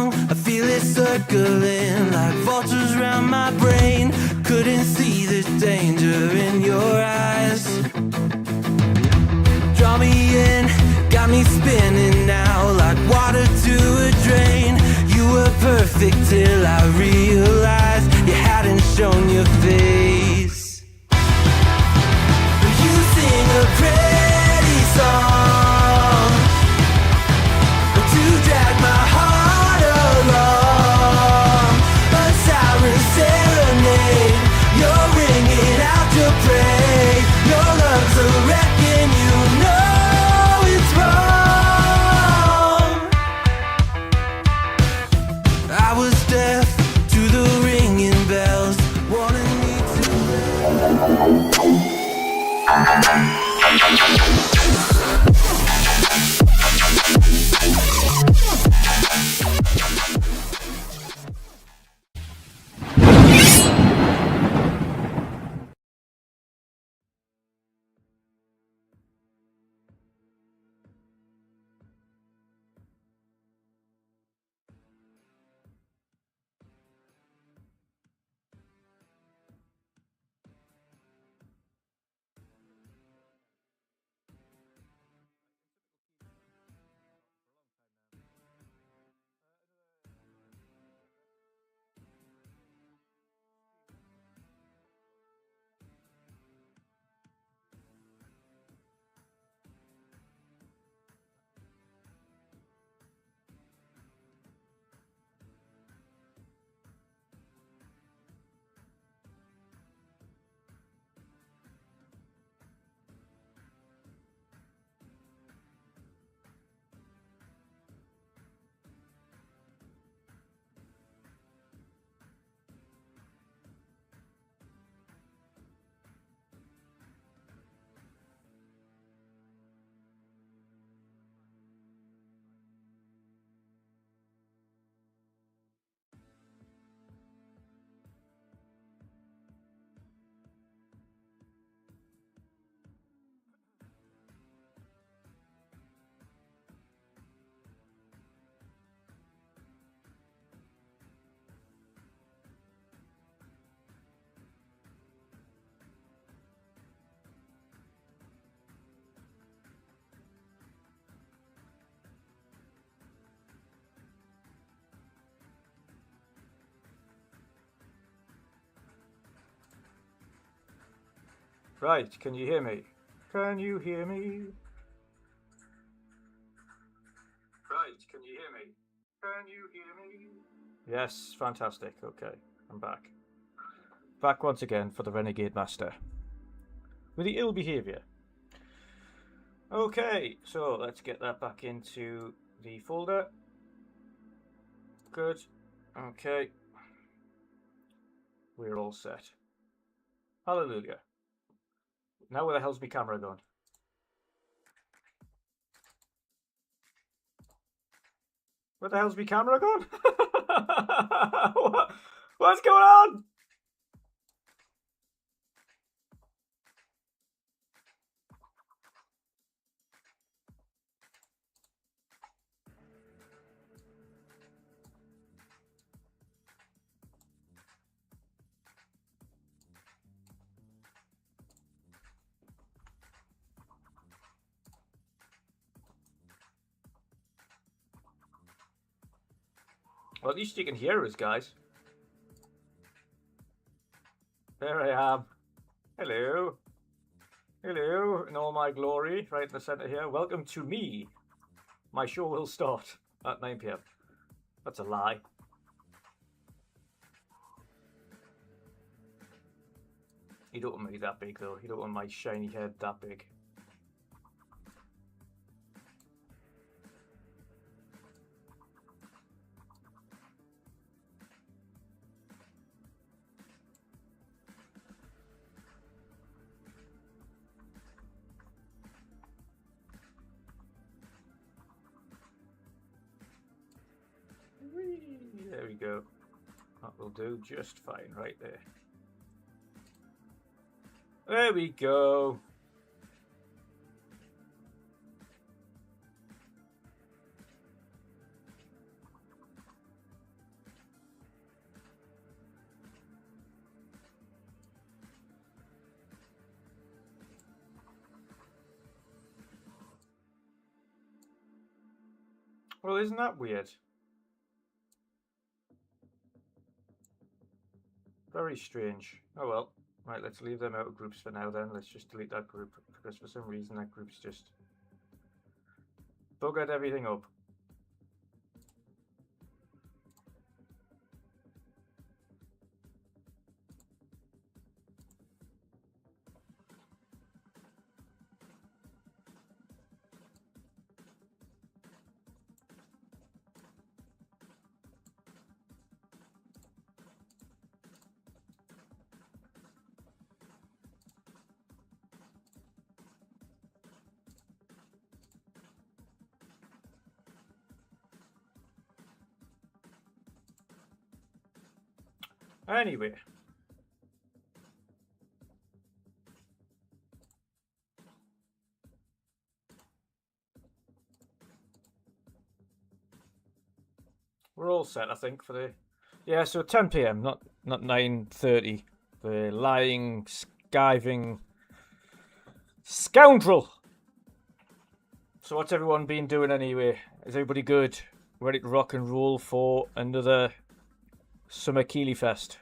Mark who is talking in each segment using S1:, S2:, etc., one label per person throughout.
S1: wrong. I feel it circling like vultures round my brain. Couldn't see the danger in your eyes. Draw me in, got me spinning now like water to a drain. You were perfect till I realized you hadn't shown your face. You sing a pretty song to drag my heart along. A siren serenade, you're ringing out your praise. Your love's a wrecking, you know it's wrong. I was deaf to the ringing bells, wanting me to
S2: Right, can you hear me? Can you hear me? Right, can you hear me? Can you hear me? Yes, fantastic. Okay, I'm back. Back once again for the Renegade Master. With the ill behaviour. Okay, so let's get that back into the folder. Good. Okay. We're all set. Hallelujah. Now where the hell's my camera gone? Where the hell's my camera gone? What's going on? Well, at least you can hear us, guys. There I am. Hello. Hello, in all my glory, right in the centre here. Welcome to me. My show will start at 9 PM. That's a lie. You don't want me that big, though. You don't want my shiny head that big. There we go. That will do just fine right there. There we go. Well, isn't that weird? Very strange. Oh well. Right, let's leave them out of groups for now then. Let's just delete that group, because for some reason that group's just buggered everything up. Anyway. We're all set, I think, for the... Yeah, so 10 PM, not 9:30. The lying, skiving scoundrel! So what's everyone been doing anyway? Is everybody good? Ready to rock and roll for another Summer Keeley Fest?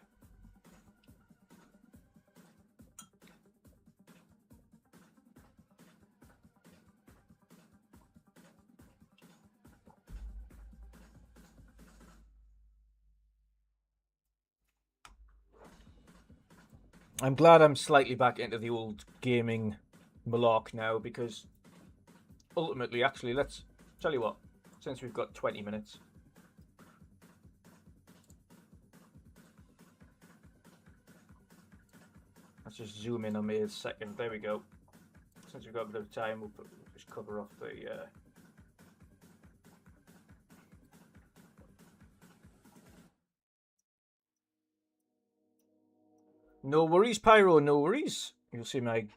S2: I'm glad I'm slightly back into the old gaming malark now, because ultimately, actually, let's tell you what, since we've got 20 minutes. Let's just zoom in on me a second. There we go. Since we've got a bit of time, we'll just cover off the... No worries, Pyro, no worries. You'll see my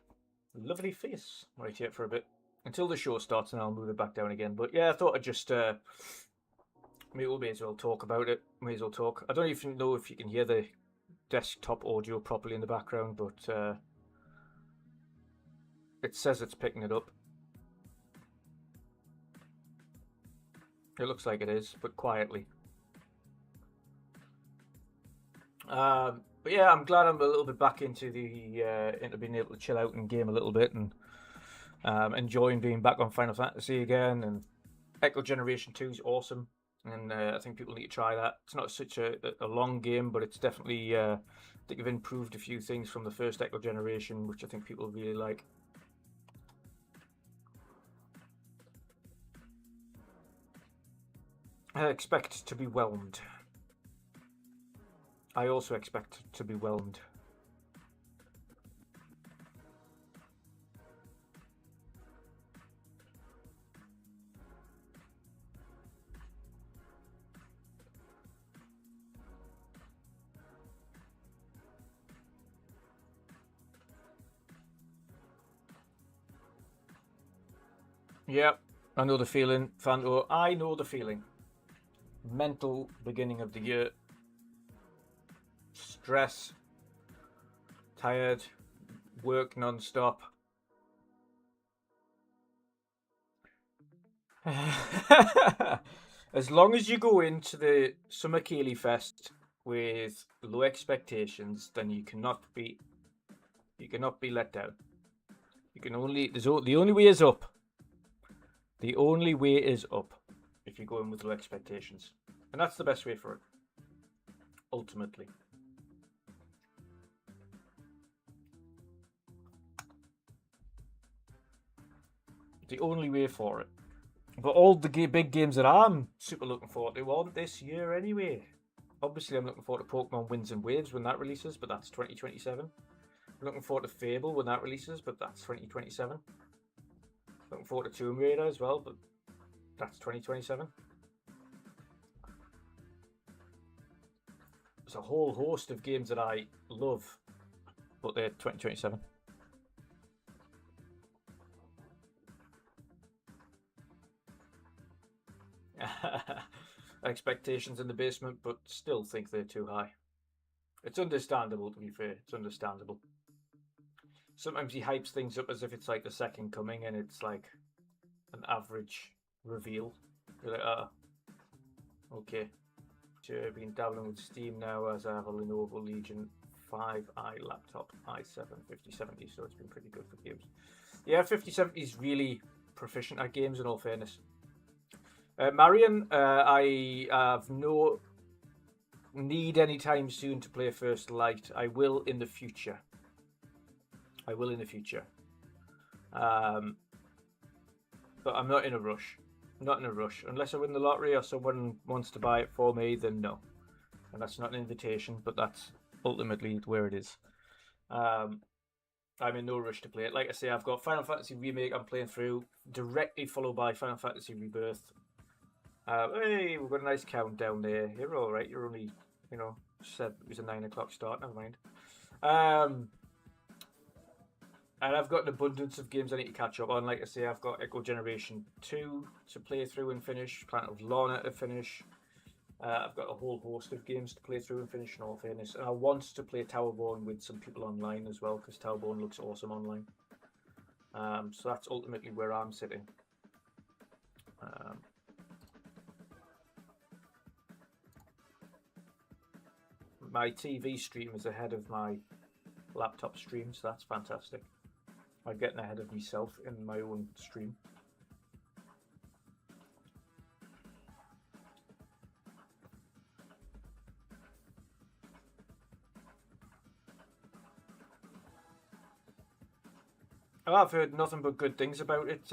S2: lovely face right here for a bit. Until the show starts, and I'll move it back down again. But yeah, I thought I'd just... we may as well talk about it. May as well talk. I don't even know if you can hear the desktop audio properly in the background, but it says it's picking it up. It looks like it is, but quietly. But yeah, I'm glad I'm a little bit back into the into being able to chill out and game a little bit, and enjoying being back on Final Fantasy again. And Echo Generation 2 is awesome, and I think people need to try that. It's not such a long game, but it's definitely I think they've improved a few things from the first Echo Generation, which I think people really like. I expect to be whelmed. I also expect to be whelmed. Yep, I know the feeling, Fanto. I know the feeling. Mental beginning of the year. Stress. Tired. Work non-stop. As long as you go into the Summer Keeley Fest with low expectations, then you cannot be let down. You can only the only way is up. The only way is up if you go in with low expectations. And that's the best way for it. Ultimately. The only way for it. But all the big games that I'm super looking forward to aren't this year anyway. Obviously, I'm looking forward to Pokemon Winds and Waves when that releases, but that's 2027. I'm looking forward to Fable when that releases, but that's 2027. Looking forward to Tomb Raider as well, but that's 2027. There's a whole host of games that I love, but they're 2027. Expectations in the basement, but still think they're too high. It's understandable, to be fair. It's understandable. Sometimes he hypes things up as if it's like the second coming, and it's like an average reveal. You're like, okay. So I've been dabbling with Steam now as I have a Lenovo Legion 5i laptop, i7 5070, so it's been pretty good for games. Yeah, 5070 is really proficient at games in all fairness. Marion, I have no need anytime soon to play First Light. I will in the future. But I'm not in a rush. Not in a rush. Unless I win the lottery or someone wants to buy it for me, then no. And that's not an invitation, but that's ultimately where it is. I'm in no rush to play it. Like I say, I've got Final Fantasy Remake I'm playing through, directly followed by Final Fantasy Rebirth. Hey, we've got a nice countdown there. You're alright, you're only, you know, said it was a 9 o'clock start, never mind. And I've got an abundance of games I need to catch up on. Like I say, I've got Echo Generation 2 to play through and finish, Planet of Lana to finish. I've got a whole host of games to play through and finish in all fairness. And I want to play Towerborn with some people online as well, because Towerborn looks awesome online. So that's ultimately where I'm sitting. My TV stream is ahead of my laptop stream, so that's fantastic. I'm getting ahead of myself in my own stream. Oh, I've heard nothing but good things about it.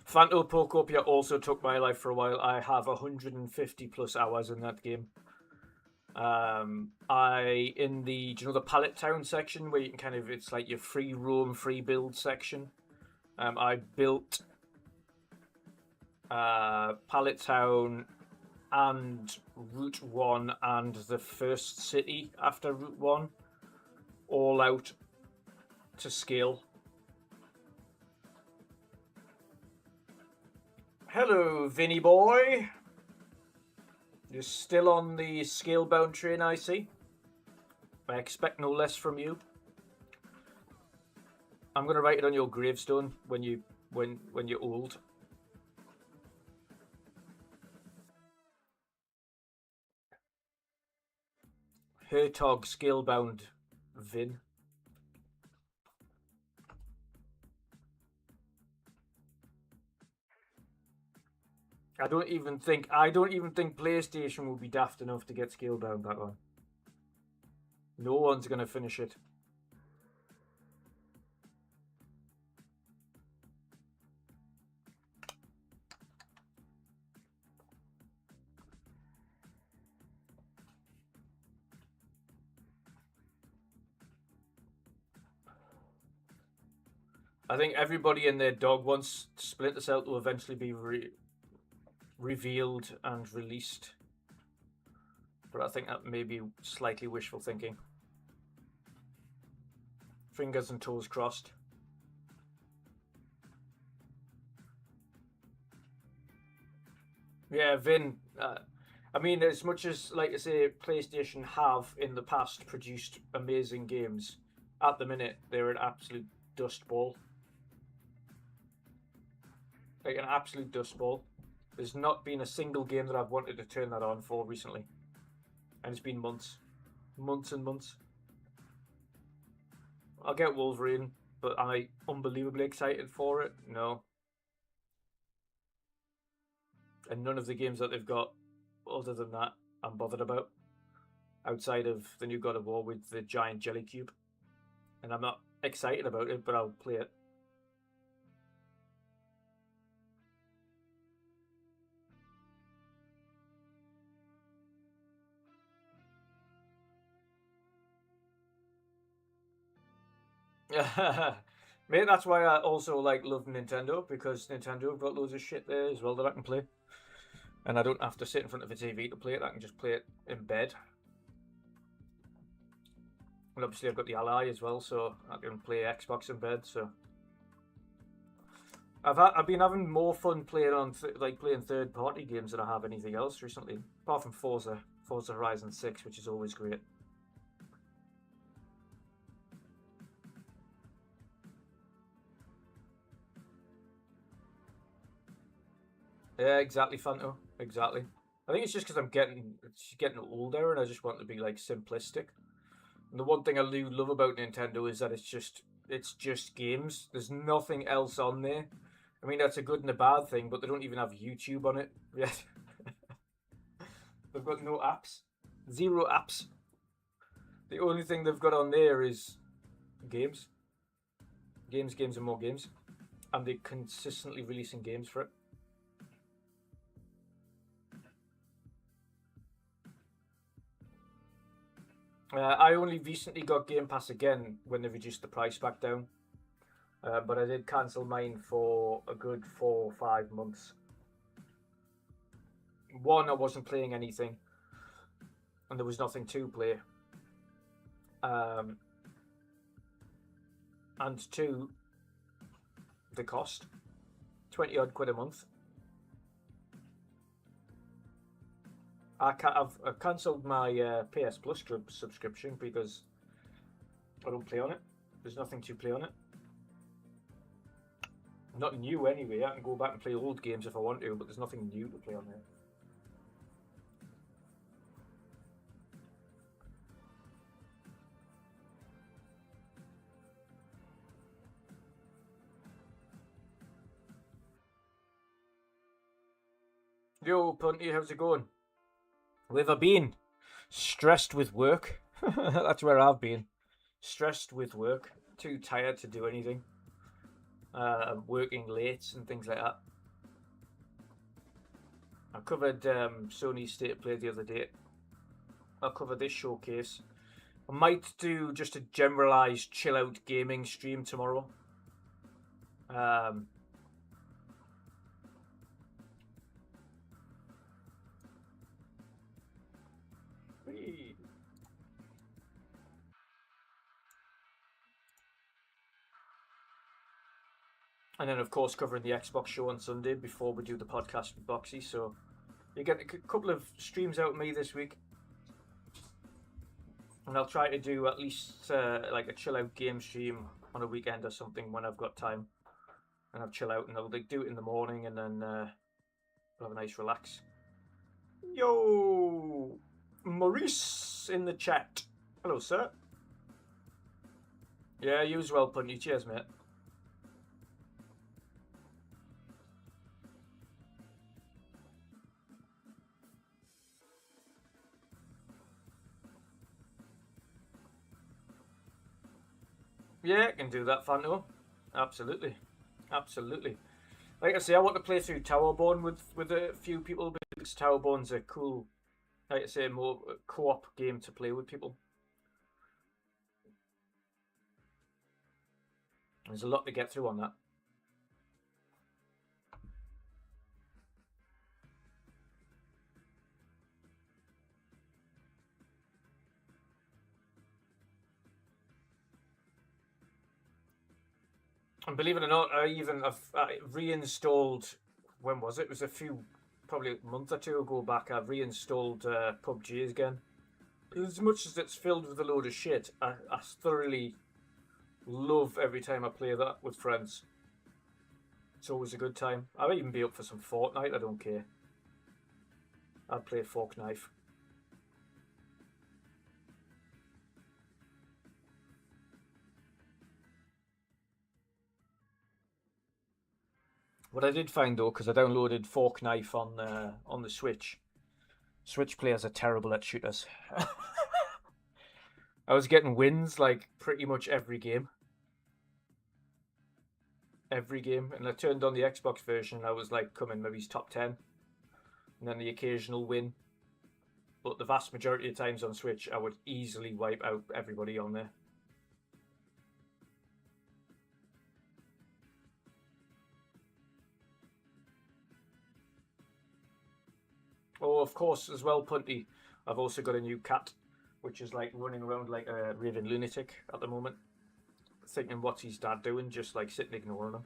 S2: Phantopocopia also took my life for a while. I have 150 plus hours in that game. In the, do you know the Pallet Town section where you can kind of, it's like your free roam, free build section. I built Pallet Town and Route 1 and the first city after Route 1 all out to scale. Hello, Vinny boy. You're still on the scale-bound train, I see. I expect no less from you. I'm gonna write it on your gravestone when you're old. Hertog scale-bound Vin. I don't even think PlayStation will be daft enough to get scale-bound back on. No one's gonna finish it. I think everybody and their dog wants Splinter Cell to eventually be revealed and released, but I think that may be slightly wishful thinking. Fingers and toes crossed. Yeah, Vin. I mean, as much as, like I say, PlayStation have in the past produced amazing games, at the minute they're an absolute dust ball. Like an absolute dust ball. There's not been a single game that I've wanted to turn that on for recently. And it's been months. Months and months. I'll get Wolverine, but am I unbelievably excited for it? No. And none of the games that they've got, other than that, I'm bothered about. Outside of the new God of War with the giant jelly cube. And I'm not excited about it, but I'll play it. Mate, that's why I also love Nintendo, because Nintendo have got loads of shit there as well that I can play. And I don't have to sit in front of a TV to play it, I can just play it in bed. And obviously I've got the Ally as well, so I can play Xbox in bed, so... I've been having more fun playing on playing third-party games than I have anything else recently. Apart from Forza Horizon 6, which is always great. Yeah, exactly, Fanto. Exactly. I think it's just because I'm getting older, and I just want to be like simplistic. And the one thing I do love about Nintendo is that it's just games. There's nothing else on there. I mean, that's a good and a bad thing, but they don't even have YouTube on it yet. They've got no apps, 0 apps. The only thing they've got on there is games, games, and more games, and they're consistently releasing games for it. I only recently got Game Pass again when they reduced the price back down, but I did cancel mine for a good 4 or 5 months. One, I wasn't playing anything, and there was nothing to play. And two, the cost, 20 odd quid a month. I've cancelled my PS Plus subscription because I don't play on it. There's nothing to play on it. Not new anyway. I can go back and play old games if I want to, but there's nothing new to play on there. Yo, Punty, how's it going? Where have I been? Stressed with work. That's where I've been. Stressed with work. Too tired to do anything. Working late and things like that. I covered Sony's State of Play the other day. I'll cover this showcase. I might do just a generalised chill out gaming stream tomorrow. And then, of course, covering the Xbox show on Sunday before we do the podcast with Boxy. So you get a couple of streams out of me this week. And I'll try to do at least like a chill out game stream on a weekend or something when I've got time. And I'll chill out and I'll like, do it in the morning and then I'll have a nice relax. Yo! Maurice in the chat. Hello, sir. Yeah, you as well, Punty. Cheers, mate. Yeah, I can do that, Fanto. Absolutely. Absolutely. Like I say, I want to play through Towerborn with a few people because Towerborn's a cool, like I say, more co-op game to play with people. There's a lot to get through on that. And believe it or not, I reinstalled. When was it? It was probably a month or two ago back. I've reinstalled PUBG again. As much as it's filled with a load of shit, I thoroughly love every time I play that with friends. It's always a good time. I'll even be up for some Fortnite. I don't care. I'd play Fork Knife. What I did find though, because I downloaded Fork Knife on the Switch. Switch players are terrible at shooters. I was getting wins like pretty much every game. Every game. And I turned on the Xbox version, I was like coming maybe top 10. And then the occasional win. But the vast majority of times on Switch, I would easily wipe out everybody on there. Oh, of course, as well, Punty. I've also got a new cat, which is like running around like a raving lunatic at the moment. Thinking what's his dad doing, just like sitting ignoring him.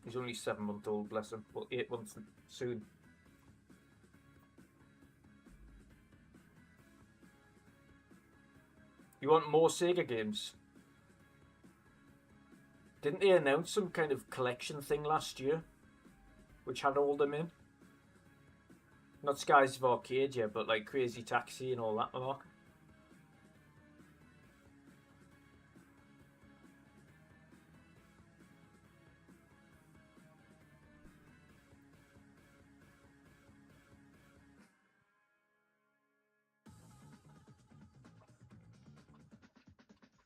S2: He's only 7-month-old, bless him. Well, 8 months soon. You want more Sega games? Didn't they announce some kind of collection thing last year, which had all them in? Not Skies of Arcadia, but like Crazy Taxi and all that, Mark.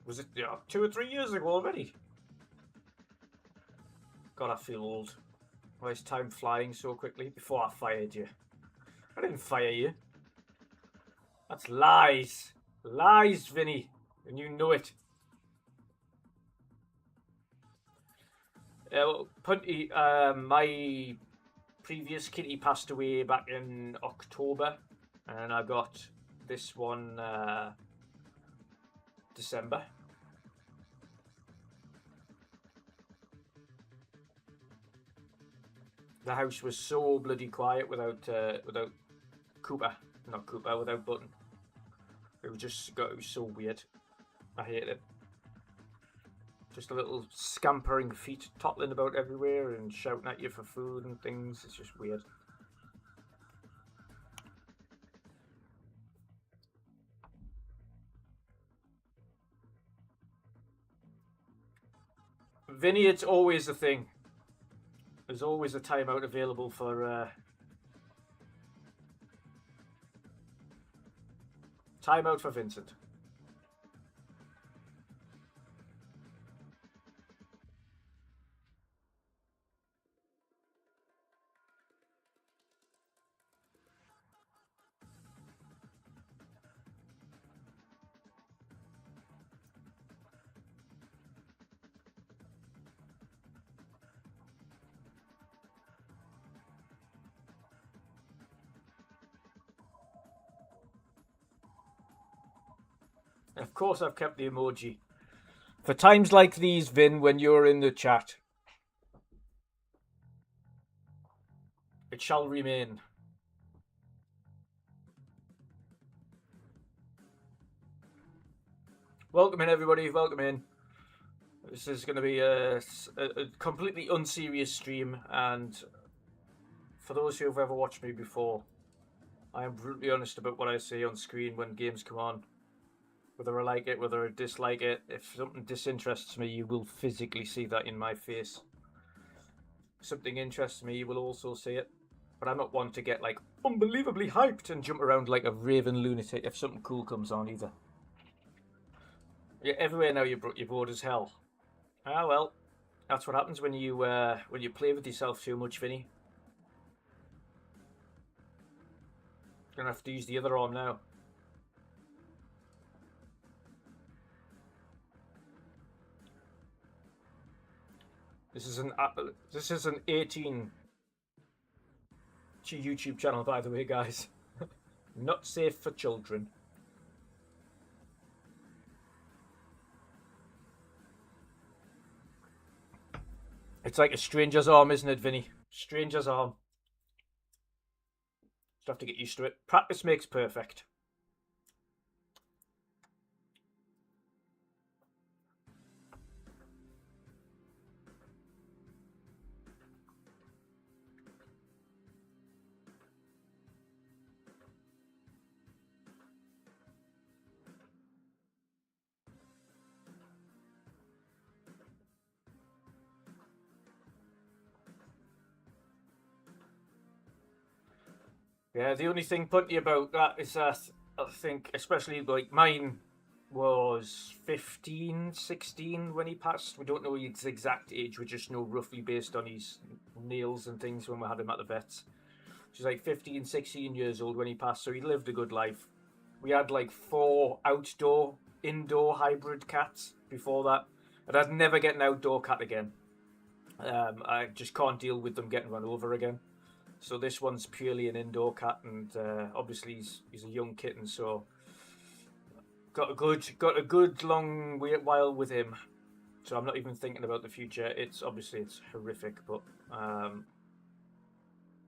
S2: Was it 2 or 3 years ago already? God, I feel old. Why is time flying so quickly? Before I fired you. I didn't fire you. That's lies. Lies, Vinny. And you know it. Well, Punty, my previous kitty passed away back in October. And I got this one December. The house was so bloody quiet without Cooper. Not Cooper, without Button. It was so weird. I hate it. Just a little scampering feet toppling about everywhere and shouting at you for food and things. It's just weird. Vinny, it's always a thing. There's always a timeout available for timeout for Vincent. Of course I've kept the emoji. For times like these, Vin, when you're in the chat. It shall remain. Welcome in, everybody. Welcome in. This is going to be a completely unserious stream, and for those who have ever watched me before, I am brutally honest about what I say on screen when games come on. Whether I like it, whether I dislike it, if something disinterests me, you will physically see that in my face. If something interests me, you will also see it. But I'm not one to get like unbelievably hyped and jump around like a raving lunatic if something cool comes on either. You're everywhere now, you're bored as hell. Ah well, that's what happens when you play with yourself too much, Vinny. Gonna have to use the other arm now. This is an 18 YouTube channel, by the way, guys. Not safe for children. It's like a stranger's arm, isn't it, Vinny? Stranger's arm. Just have to get used to it. Practice makes perfect. Yeah, the only thing punty about that is that I think, especially like mine was 15, 16 when he passed. We don't know his exact age, we just know roughly based on his nails and things when we had him at the vets. She's like 15, 16 years old when he passed, so he lived a good life. We had like 4 outdoor, indoor hybrid cats before that, and I'd never get an outdoor cat again. I just can't deal with them getting run over again. So this one's purely an indoor cat, and obviously he's a young kitten, so got a good long while with him. So I'm not even thinking about the future. It's horrific, but and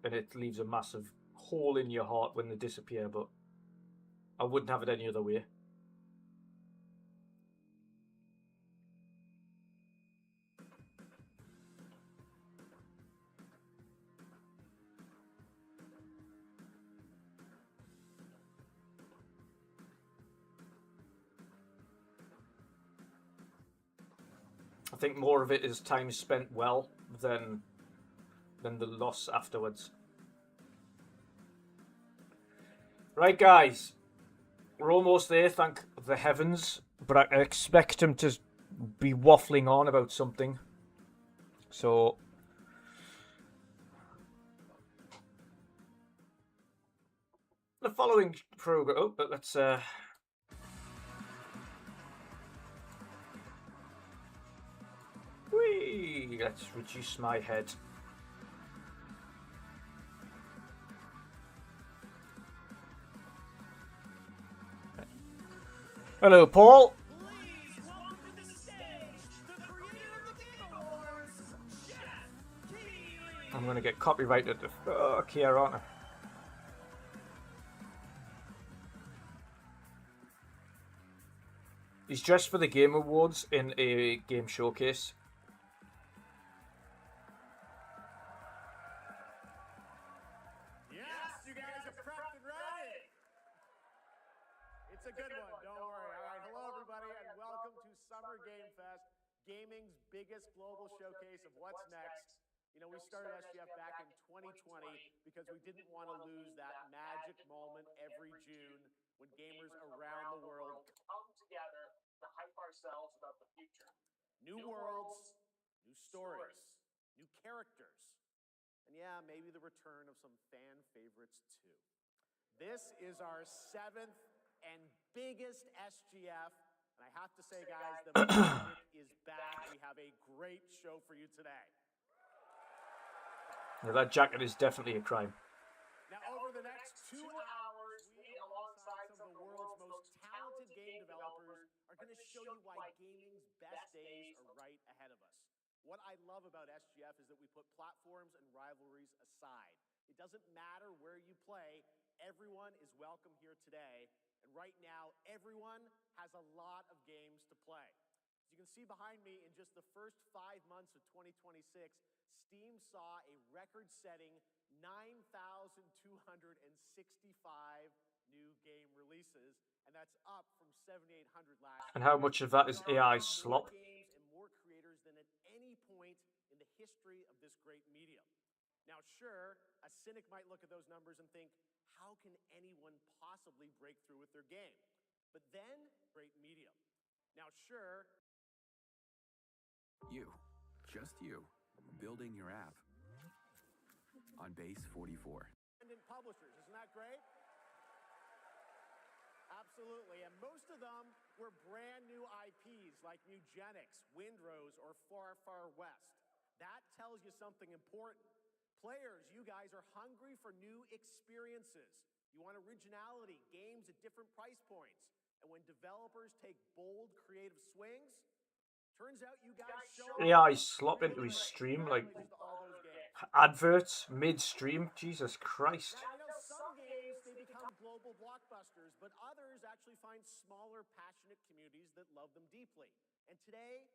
S2: it leaves a massive hole in your heart when they disappear. But I wouldn't have it any other way. think more of it is time spent well than the loss afterwards. Right, guys. We're almost there, thank the heavens. But I expect him to be waffling on about something. So... the following program... oh, but let's... whee! Let's reduce my head. Hello, Paul. I'm going to get copyrighted the fuck here, aren't I? He's dressed for the Game Awards in a game showcase.
S3: Yes, you guys are prepped and ready. It's a good one, don't worry. All right, hello everybody, and welcome to Summer Game Fest, gaming's biggest global showcase of what's next. You know, we started SGF back in 2020 because we didn't want to lose that magic moment every June when gamers around the world come together to hype ourselves about the future. New worlds, new stories, new characters, and yeah, maybe the return of some fan favorites too. This is our 7th and biggest SGF, and I have to say, guys, the magic is back. We have a great show for you today.
S2: Yeah, that jacket is definitely a crime.
S3: Now, over the next 2 hours, we, alongside some of the world's most talented game developers, are going to show you why gaming's best days are right ahead of us. What I love about SGF is that we put platforms and rivalries aside. It doesn't matter where you play, everyone is welcome here today. And right now, everyone has a lot of games to play. As you can see behind me, in just the first 5 months of 2026, Steam saw a record-setting 9,265 new game releases, and that's up from 7,800 last year.
S2: And how much of that is AI slop?
S3: More games and more creators than at any point in the history of this great medium. Now, sure, a cynic might look at those numbers and think, how can anyone possibly break through with their game? But then, great medium. Now, sure...
S4: You, just you, building your app on base 44.
S3: Independent publishers, isn't that great? Absolutely, and most of them were brand new IPs like Nugenics, Windrose, or Far Far West. That tells you something important. Players, you guys are hungry for new experiences. You want originality, games at different price points. And when developers take bold, creative swings, turns out you guys show
S2: AI slop into his stream, like adverts mid-stream. Jesus Christ.
S3: Now, I know some games, they become global blockbusters, but others actually find smaller, passionate communities that love them deeply. And today,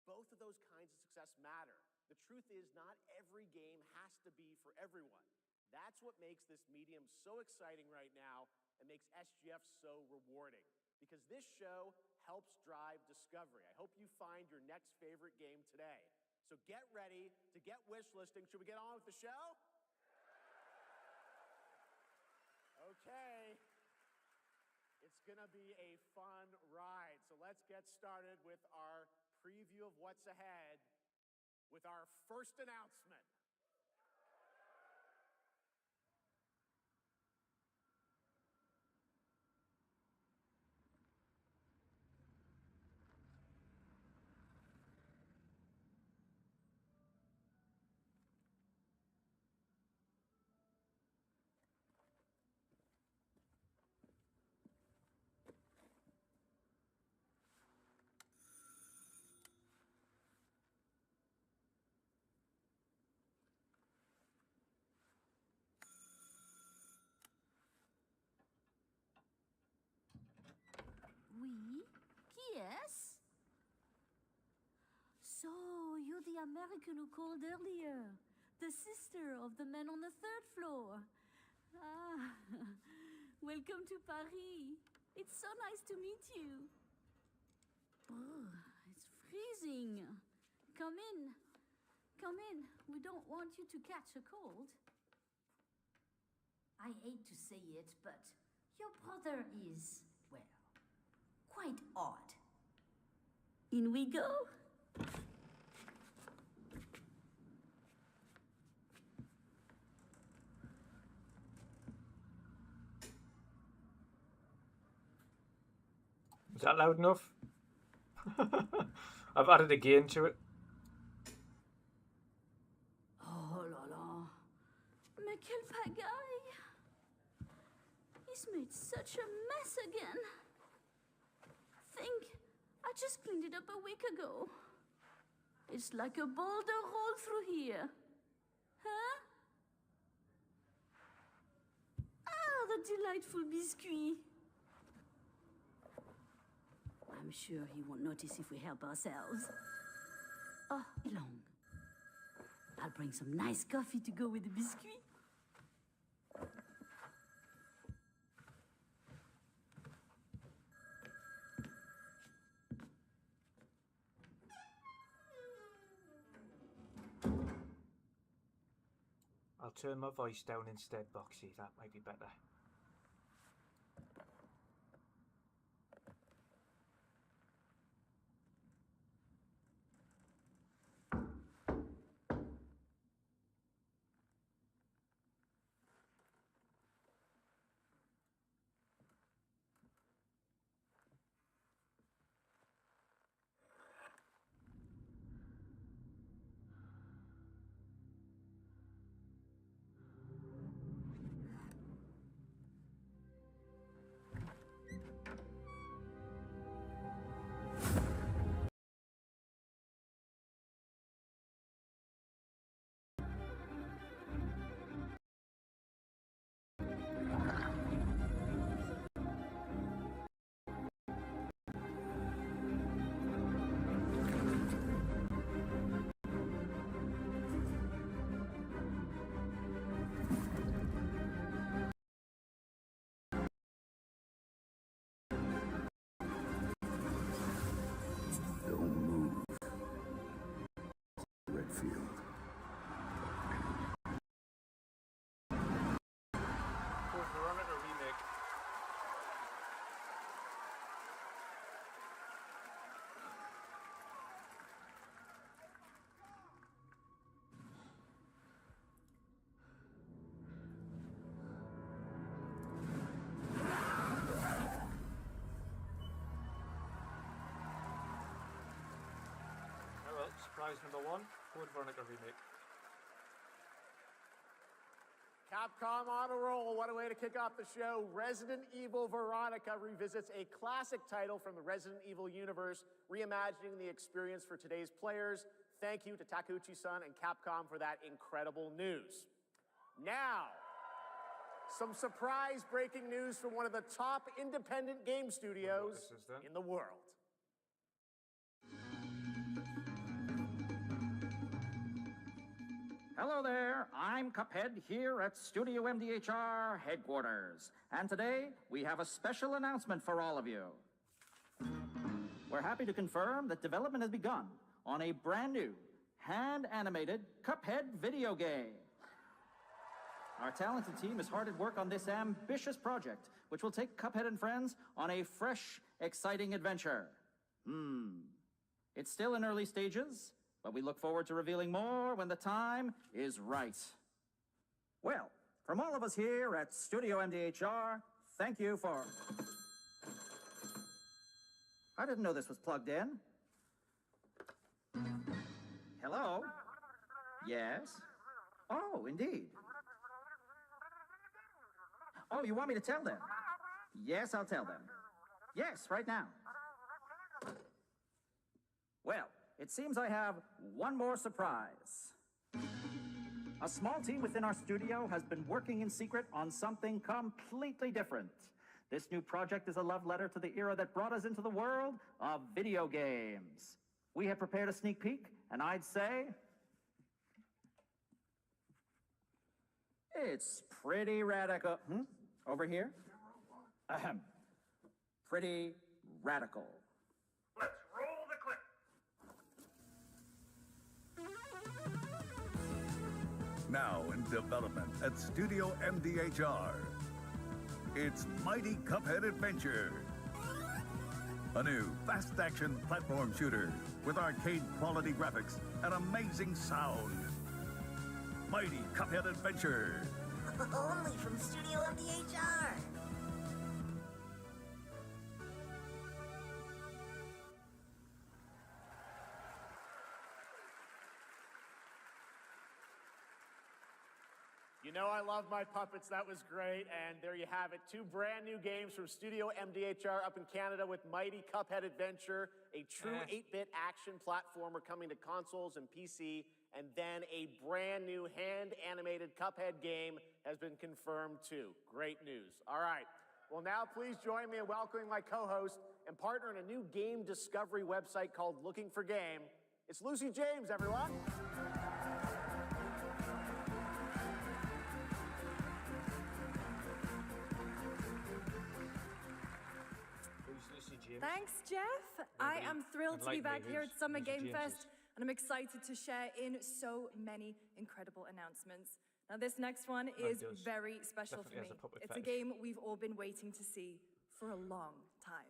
S3: both of those kinds of success matter. The truth is, not every game has to be for everyone. That's what makes this medium so exciting right now and makes SGF so rewarding. Because this show helps drive discovery. I hope you find your next favorite game today. So get ready to get wishlisting. Should we get on with the show? Okay. It's gonna be a fun ride. So let's get started with our preview of what's ahead with our first announcement.
S5: Oui? Qui est-ce? So, you're the American who called earlier. The sister of the man on the 3rd floor. Ah, welcome to Paris. It's so nice to meet you. Brr, it's freezing. Come in. Come in. We don't want you to catch a cold. I hate to say it, but your brother is, well, quite odd. In we go.
S2: Is that loud enough? I've added a gain to it.
S5: Oh là là. Mais quelle pagaille. He's made such a mess again. Think, I just cleaned it up a week ago. It's like a boulder rolled through here. Huh? Ah, the delightful biscuit. I'm sure he won't notice if we help ourselves. Oh, long. I'll bring some nice coffee to go with the biscuit.
S2: I'll turn my voice down instead, Boxy. That might be better.
S4: Don't move. Redfield.
S2: Code Veronica remake. Oh well, surprise number one, Code Veronica remake.
S3: Capcom on a roll. What a way to kick off the show. Resident Evil Veronica revisits a classic title from the Resident Evil universe, reimagining the experience for today's players. Thank you to Takeuchi-san and Capcom for that incredible news. Now, some surprise breaking news from one of the top independent game studios
S2: this is then.
S3: in the world.
S6: Hello there, I'm Cuphead here at Studio MDHR headquarters. And today, we have a special announcement for all of you. We're happy to confirm that development has begun on a brand new, hand-animated Cuphead video game. Our talented team is hard at work on this ambitious project, which will take Cuphead and friends on a fresh, exciting adventure. It's still in early stages, but we look forward to revealing more when the time is right. Well, from all of us here at Studio MDHR, thank you for... I didn't know this was plugged in. Hello? Yes? Oh, indeed. Oh, you want me to tell them? Yes, I'll tell them. Yes, right now. Well, it seems I have one more surprise. A small team within our studio has been working in secret on something completely different. This new project is a love letter to the era that brought us into the world of video games. We have prepared a sneak peek, and I'd say... it's pretty radical. Over here? Ahem. Pretty radical.
S7: Let's roll the clip. Now in development at Studio MDHR. It's Mighty Cuphead Adventure. A new fast-action platform shooter with arcade-quality graphics and amazing sound. Mighty Cuphead Adventure.
S8: Only from Studio MDHR.
S3: You know I love my puppets. That was great. And there you have it. 2 brand new games from Studio MDHR up in Canada with Mighty Cuphead Adventure, a true 8-bit action platformer coming to consoles and PC, and then a brand new hand-animated Cuphead game has been confirmed too. Great news. All right. Well, now please join me in welcoming my co-host and partner in a new game discovery website called Looking for Game. It's Lucy James, everyone.
S9: Thanks, Jeff. I am thrilled to be back here at Summer Game Fest, and I'm excited to share in so many incredible announcements. Now, this next one is very special for me. It's a game we've all been waiting to see for a long time.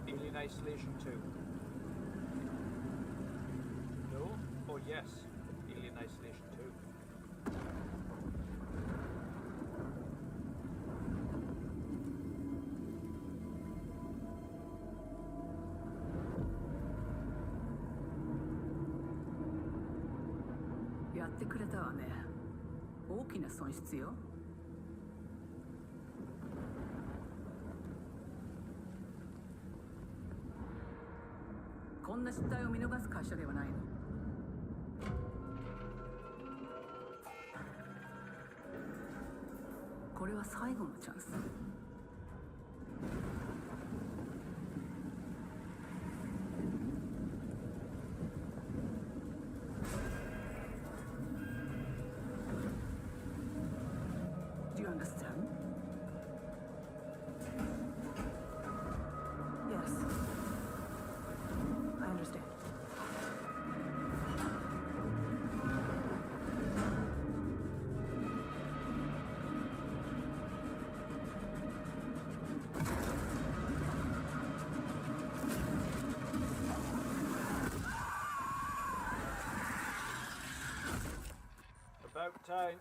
S2: Alien Isolation 2. No? Oh yes, Alien Isolation 2.
S10: やってくれたわね。大きな損失よ。こんな失態を見逃す会社ではないの。これは最後のチャンス。Do you understand? Yes. I understand.
S2: About time.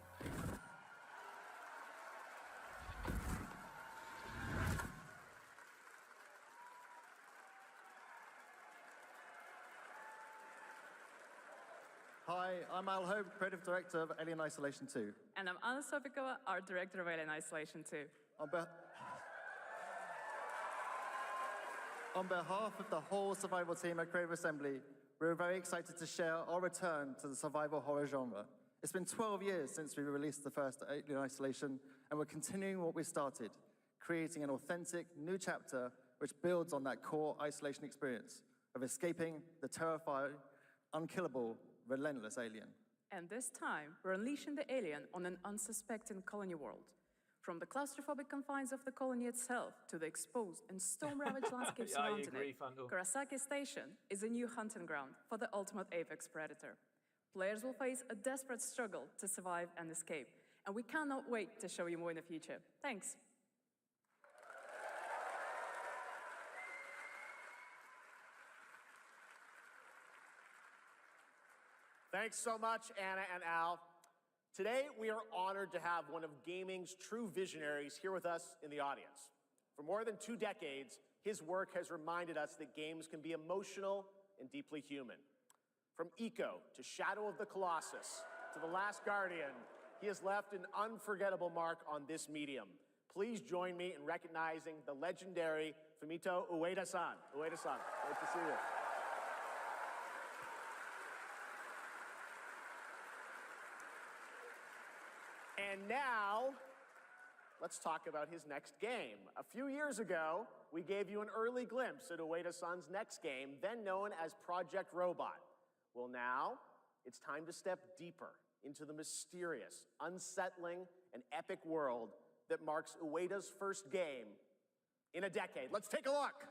S11: Hi, I'm Al Hope, Creative Director of Alien Isolation 2.
S12: And I'm Anna Sopikova, Art Director of Alien Isolation 2.
S11: On behalf of the whole survival team at Creative Assembly, we're very excited to share our return to the survival horror genre. It's been 12 years since we released the first Alien Isolation, and we're continuing what we started, creating an authentic new chapter which builds on that core isolation experience of escaping the terrifying, unkillable, relentless alien.
S12: And this time, we're unleashing the alien on an unsuspecting colony world. From the claustrophobic confines of the colony itself to the exposed and storm-ravaged landscape surrounding it, Kurosaki Station is a new hunting ground for the ultimate apex predator. Players will face a desperate struggle to survive and escape, and we cannot wait to show you more in the future. Thanks.
S3: Thanks so much, Anna and Al. Today, we are honored to have one of gaming's true visionaries here with us in the audience. For more than 2 decades, his work has reminded us that games can be emotional and deeply human. From Eco to Shadow of the Colossus to The Last Guardian, he has left an unforgettable mark on this medium. Please join me in recognizing the legendary Fumito Ueda-san. Ueda-san, great to see you. And now, let's talk about his next game. A few years ago, we gave you an early glimpse at Ueda-san's next game, then known as Project Robot. Well, now, it's time to step deeper into the mysterious, unsettling, and epic world that marks Ueda's first game in a decade. Let's take a look.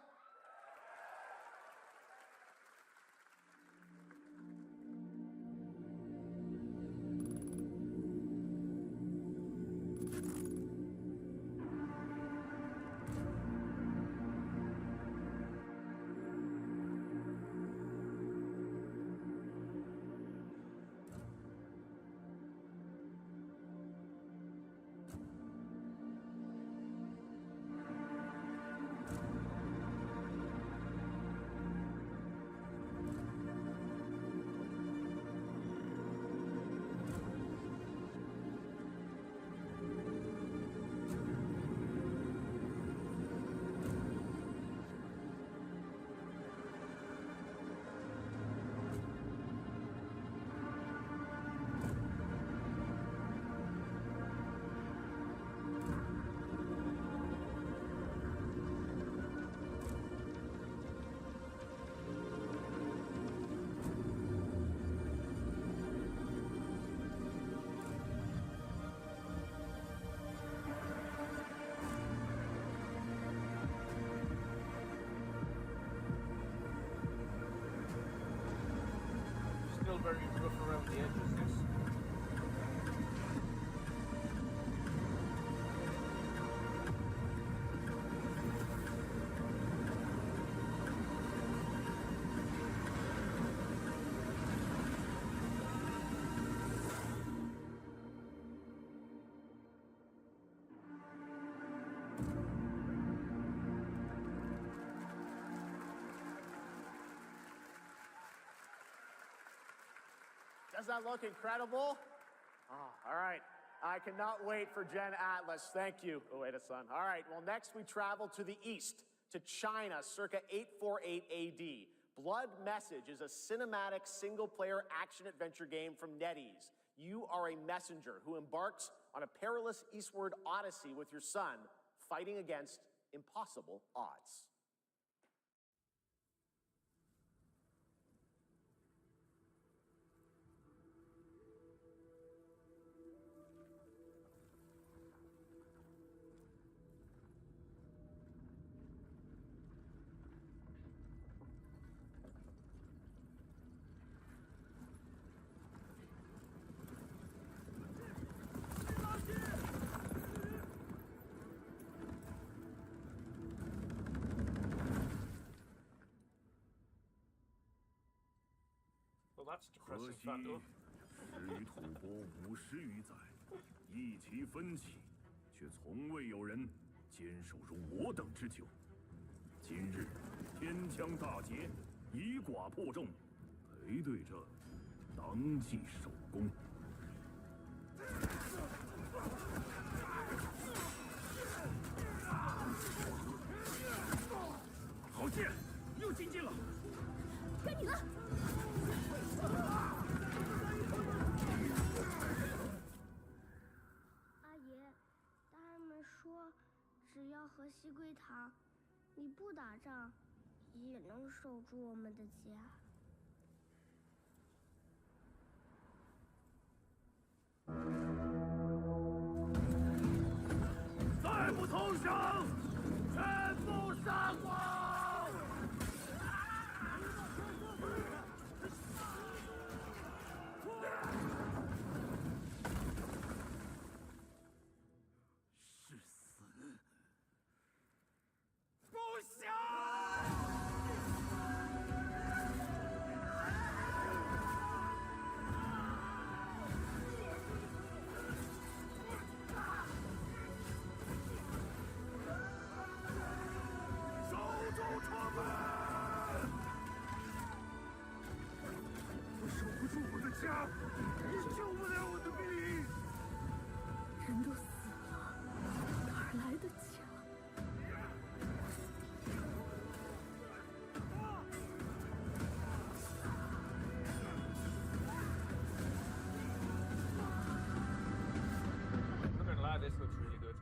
S2: Still very rough around the edges, this.
S3: Does that look incredible? Oh, all right. I cannot wait for Gen Atlas. Thank you, Ueda-san. All right, well, next we travel to the east, to China, circa 848 AD. Blood Message is a cinematic single-player action-adventure game from NetEase. You are a messenger who embarks on a perilous eastward odyssey with your son, fighting against impossible odds.
S2: Well, that's
S13: 可
S2: depressing
S13: 惜
S2: fact, though.
S13: 时与吐蕃五十余载，一起奋起，却从未有人坚守如我等之久。今日天枪大捷，以寡破众，陪对着当即首功。好剑，又进进了。
S5: 该你了。
S14: 阿爷，大人们说，只要和西归堂，你不打仗，也能守住我们的家。
S13: 再不投降，全部杀光！是死！不行！守住城门！我守不住我的家，也救不了我的兵。
S10: 人都死了，哪来的家？I'm
S2: not gonna lie, this looks really good.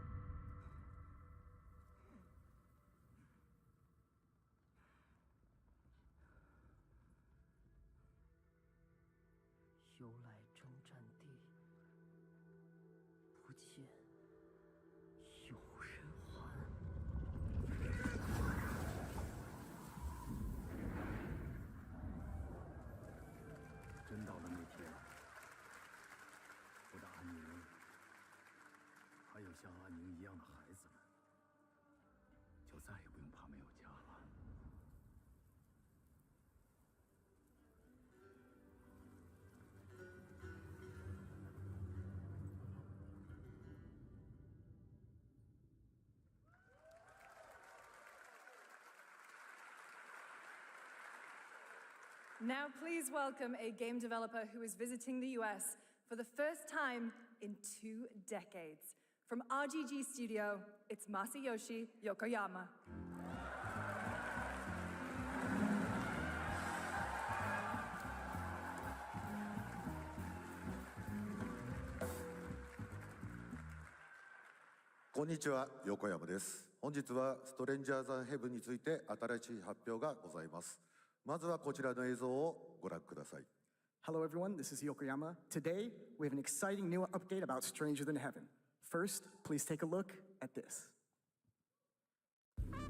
S10: 由来征战地，
S4: 像阿宁一样的孩子们，就再也不用怕没有家了。
S9: Now please welcome a game developer who is visiting the US for the first time in 2 decades. From RGG Studio, it's Masayoshi Yokoyama.
S15: こんにちは、横山です。本日はストレンジャーズ・ヘブンについて新しい発表がございます。まずはこちらの映像をご覧ください。
S16: Hello everyone, this is Yokoyama. Today, we have an exciting new update about Stranger Than Heaven. First, please take a look at this.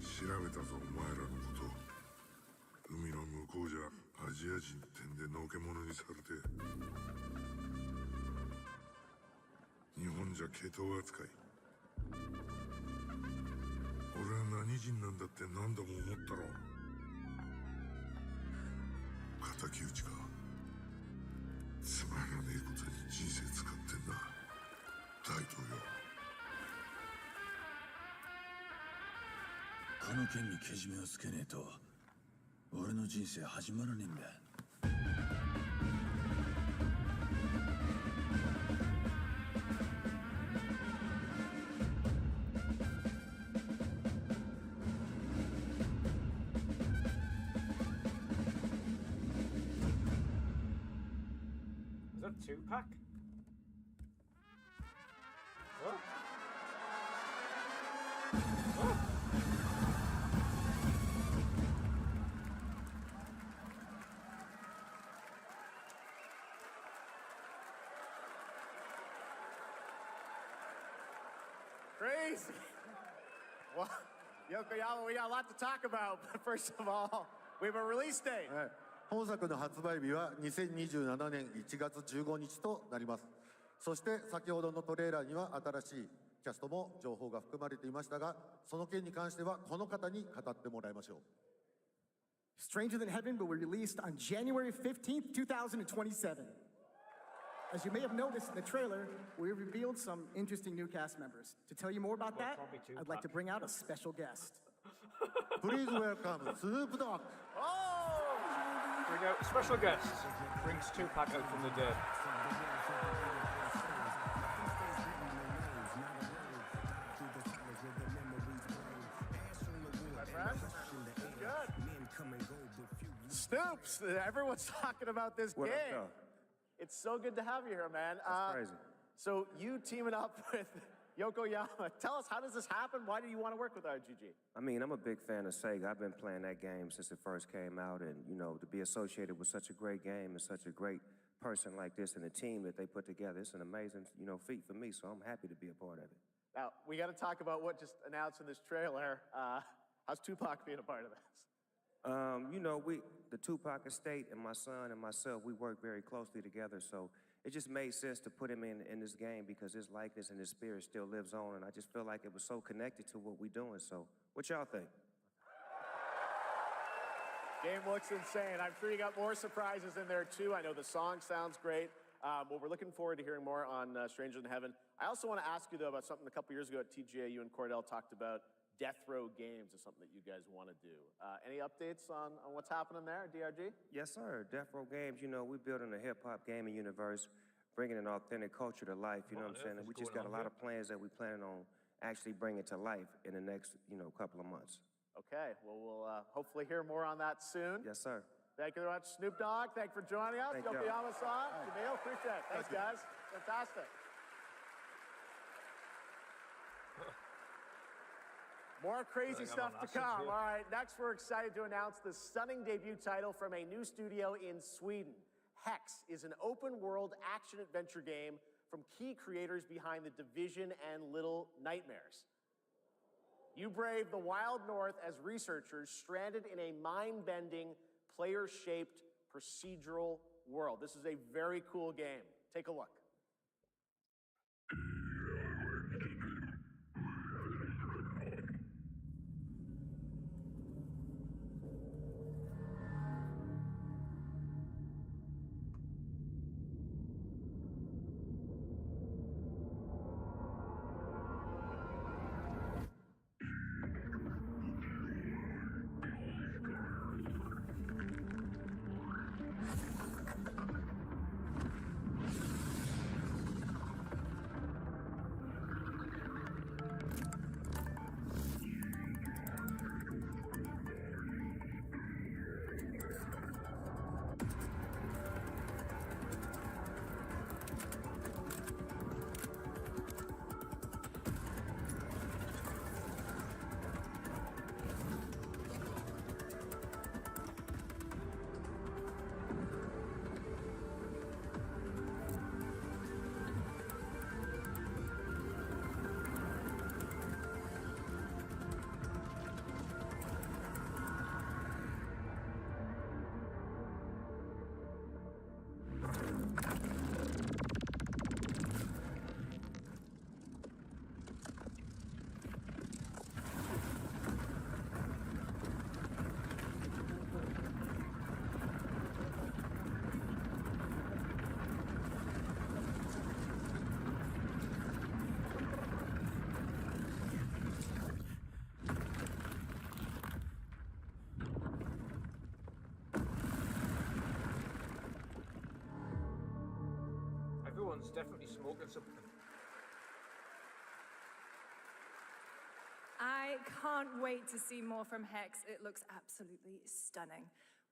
S17: 調べたぞ、お前らのこと。海の向こうじゃアジア人ってんでのけ者にされて。日本じゃ系統扱い。俺は何人なんだって何度も思ったろ。敵討ちか。つまらねえことに人生使ってんだ。大統領。
S18: この件にけじめをつけねえと、俺の人生始まらねえんだ。
S2: Two-pack? What? Oh.
S3: Crazy. Well, Yokoyama, we got a lot to talk about, but first of all, we have a release date.
S15: 本作の発売日は2027年1月15日となります。そして先ほどのトレーラーには新しいキャストも情報が含まれていましたが、その件に関してはこの方に語ってもらいましょう。
S16: Stranger Than Heaven will be released on January 15th, 2027. As you may have noticed in the trailer, we revealed some interesting new cast members. To tell you more about that, I'd like to bring out a special guest.
S15: Please welcome Snoop Dogg.
S2: Bring out special guest. Brings Tupac out from the dead.
S3: My friend, good. Snoops, everyone's talking about this game. It's so good to have you here, man.
S19: That's crazy.
S3: So you teaming up with Yokoyama. Tell us, how does this happen? Why do you want to work with RGG?
S19: I mean, I'm a big fan of Sega. I've been playing that game since it first came out, and you know, to be associated with such a great game and such a great person like this and the team that they put together, it's an amazing, you know, feat for me. So I'm happy to be a part of it.
S3: Now we got to talk about what just announced in this trailer. How's Tupac being a part of this?
S19: You know, the Tupac estate and my son and myself, we work very closely together. So it just made sense to put him in this game because his likeness and his spirit still lives on. And I just feel like it was so connected to what we're doing. So what y'all think?
S3: Game looks insane. I'm sure you got more surprises in there too. I know the song sounds great. Well, we're looking forward to hearing more on Stranger Than Heaven. I also want to ask you though about something a couple years ago at TGA, you and Cordell talked about Death Row Games is something that you guys want to do. Any updates on what's happening there, DRG?
S19: Yes, sir. Death Row Games, you know, we're building a hip-hop gaming universe, bringing an authentic culture to life, you know what I'm saying? And we just got a lot of plans that we plan on actually bringing to life in the next, you know, couple of months.
S3: Okay, well, we'll hopefully hear more on that soon.
S19: Yes, sir.
S3: Thank you very much, Snoop Dogg. Thank you for joining us. Yokoyama-san, Jamil, appreciate it. Thanks, guys. Fantastic. More crazy stuff to come. All right, next we're excited to announce the stunning debut title from a new studio in Sweden. Hex is an open-world action-adventure game from key creators behind The Division and Little Nightmares. You brave the wild north as researchers stranded in a mind-bending, player-shaped procedural world. This is a very cool game. Take a look.
S2: Someone's definitely smoking something.
S9: I can't wait to see more from Hex. It looks absolutely stunning.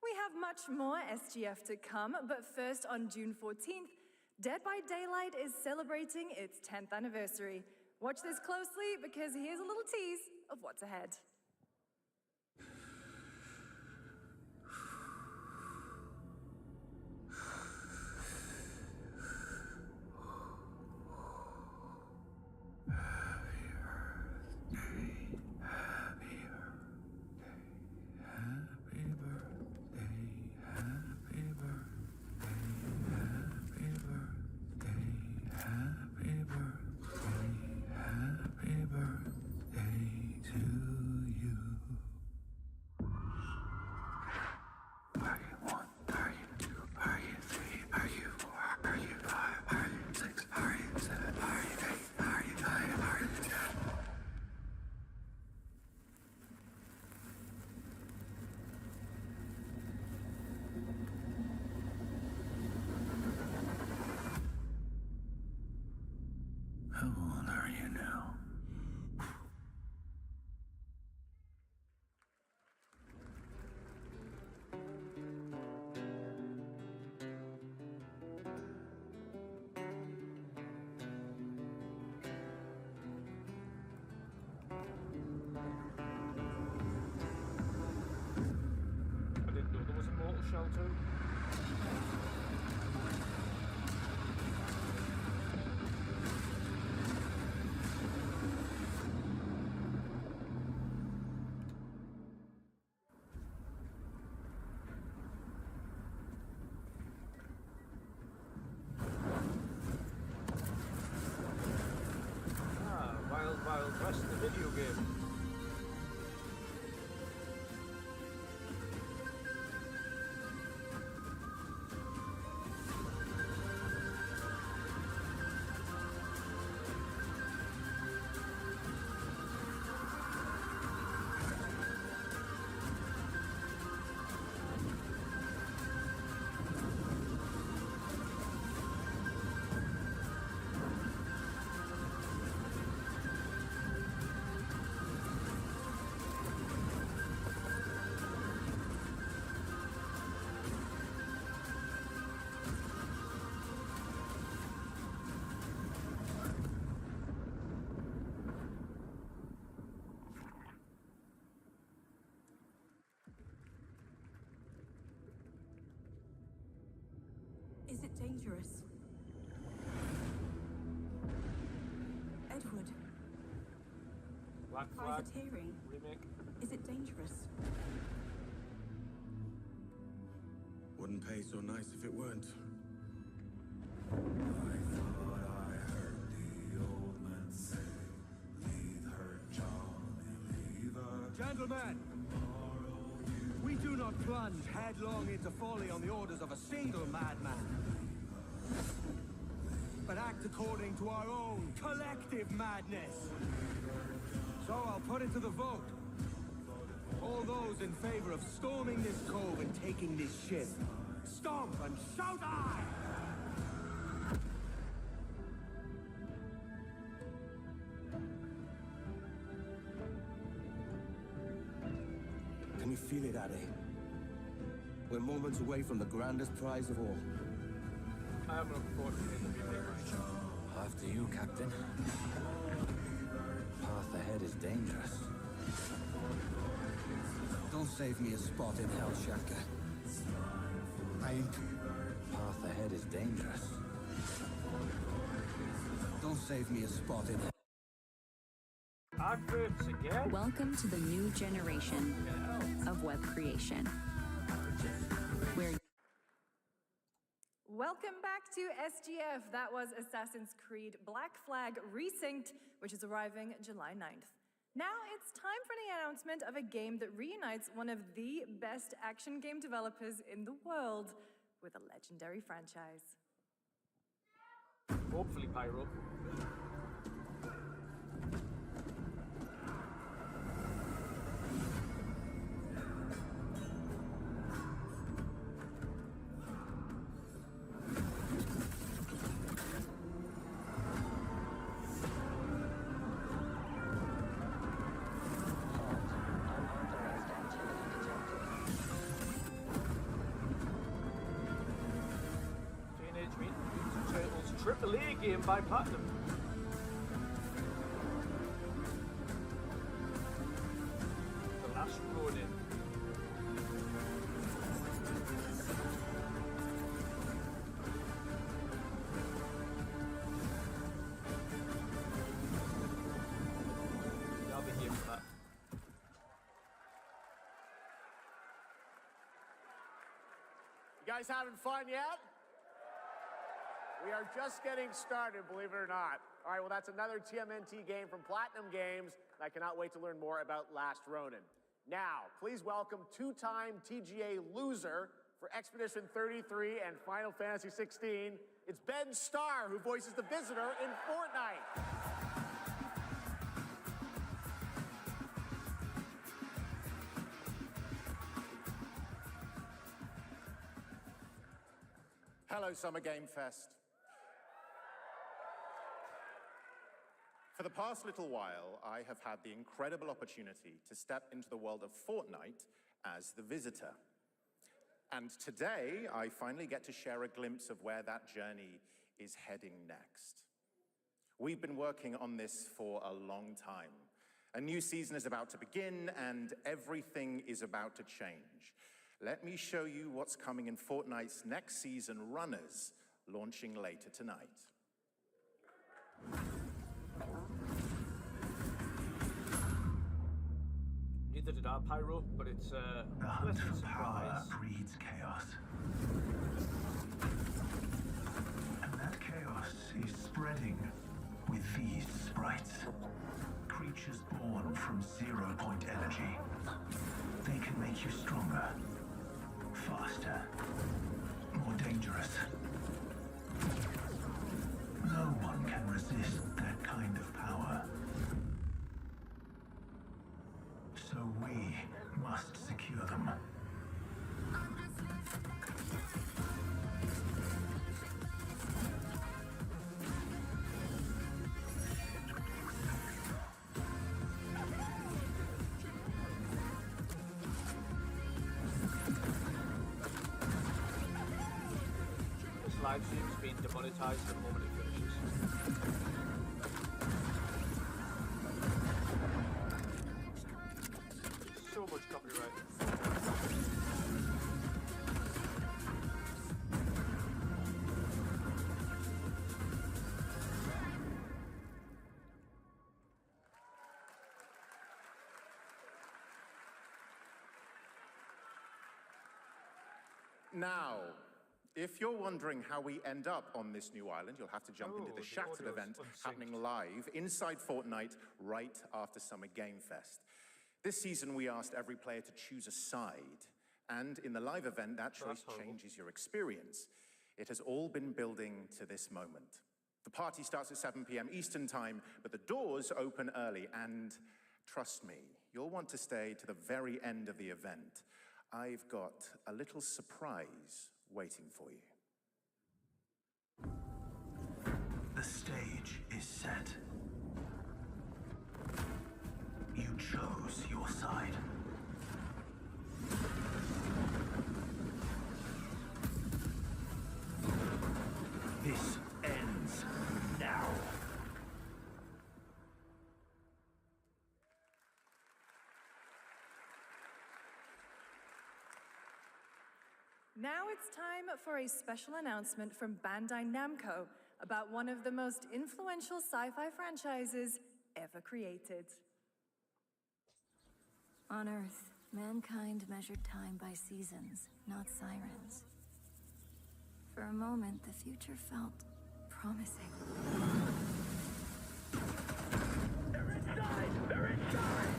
S9: We have much more SGF to come, but first on June 14th, Dead by Daylight is celebrating its 10th anniversary. Watch this closely because here's a little tease of what's ahead.
S18: How old are you now?
S2: I didn't know there was a mortal shell too. Wild West, the video game.
S10: Is it dangerous? Edward.
S2: Black Flag
S10: Privateering.
S2: remake.
S10: Is it dangerous?
S18: Wouldn't pay so nice if it weren't.
S20: Gentlemen, we do not plunge headlong into folly on the orders of a single madman, but act according to our own collective madness. So I'll put it to the vote. All those in favor of storming this cove and taking this ship, stomp and shout aye! Can you feel it, Addy? We're moments away from the grandest prize of all.
S2: I am looking forward to seeing the remake.
S21: After you, Captain. Path ahead is dangerous.
S20: Don't save me a spot in hell, Shaka. I ain't.
S21: Path ahead is dangerous.
S20: Don't save me a spot in hell.
S2: Adverts again?
S22: Welcome to the new generation of web creation.
S9: Welcome back to SGF. That was Assassin's Creed Black Flag Resynced, which is arriving July 9th. Now it's time for the announcement of a game that reunites one of the best action game developers in the world with a legendary franchise.
S2: Hopefully, Pyro. AAA game by Platinum. The Last Ronin. Yeah, I'll be here for that.
S3: You guys having fun yet? We are just getting started, believe it or not. All right, well, that's another TMNT game from Platinum Games, and I cannot wait to learn more about Last Ronin. Now, please welcome two-time TGA loser for Expedition 33 and Final Fantasy 16. It's Ben Starr, who voices the Visitor in Fortnite.
S1: Hello, Summer Game Fest. For the past little while, I have had the incredible opportunity to step into the world of Fortnite as the Visitor. And today, I finally get to share a glimpse of where that journey is heading next. We've been working on this for a long time. A new season is about to begin, and everything is about to change. Let me show you what's coming in Fortnite's next season, Runners, launching later tonight.
S2: Neither did our Pyro, but it's
S18: The hunt for power breeds chaos. And that chaos is spreading with these sprites. Creatures born from 0-point energy. They can make you stronger, faster, more dangerous. No one can resist that kind of power. So we must secure them.
S2: This live stream's been demonetized the moment it finishes. So much copyright.
S1: Now, if you're wondering how we end up on this new island, you'll have to jump into the Shattered event happening live inside Fortnite right after Summer Game Fest. This season, we asked every player to choose a side, and in the live event, that choice changes your experience. It has all been building to this moment. The party starts at 7 p.m. Eastern Time, but the doors open early, and trust me, you'll want to stay to the very end of the event. I've got a little surprise waiting for you.
S18: The stage is set. You chose your side. This ends now.
S9: Now it's time for a special announcement from Bandai Namco about one of the most influential sci-fi franchises ever created.
S6: On Earth, mankind measured time by seasons, not sirens. For a moment, the future felt promising.
S18: They're inside! They're inside!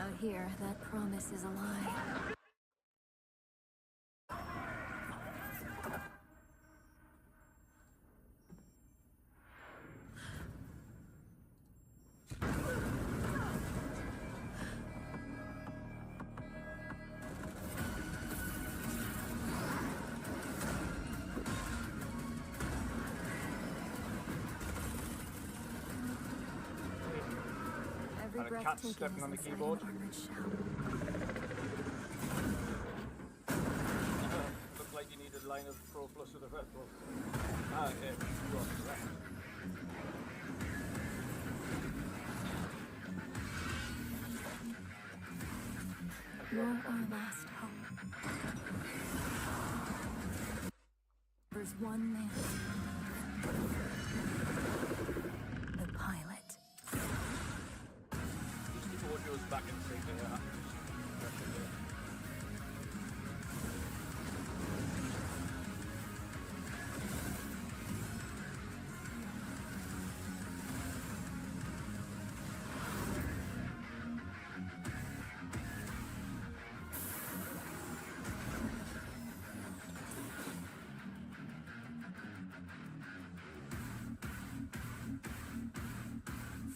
S6: Out here, that promise is a lie.
S2: And a cat stepping on the keyboard. Looked like you needed a line of Pro Plus with a Red Bull. Ah, yeah,
S6: You're our last hope. There's one man. The pilot.
S2: These audio's back in sync here.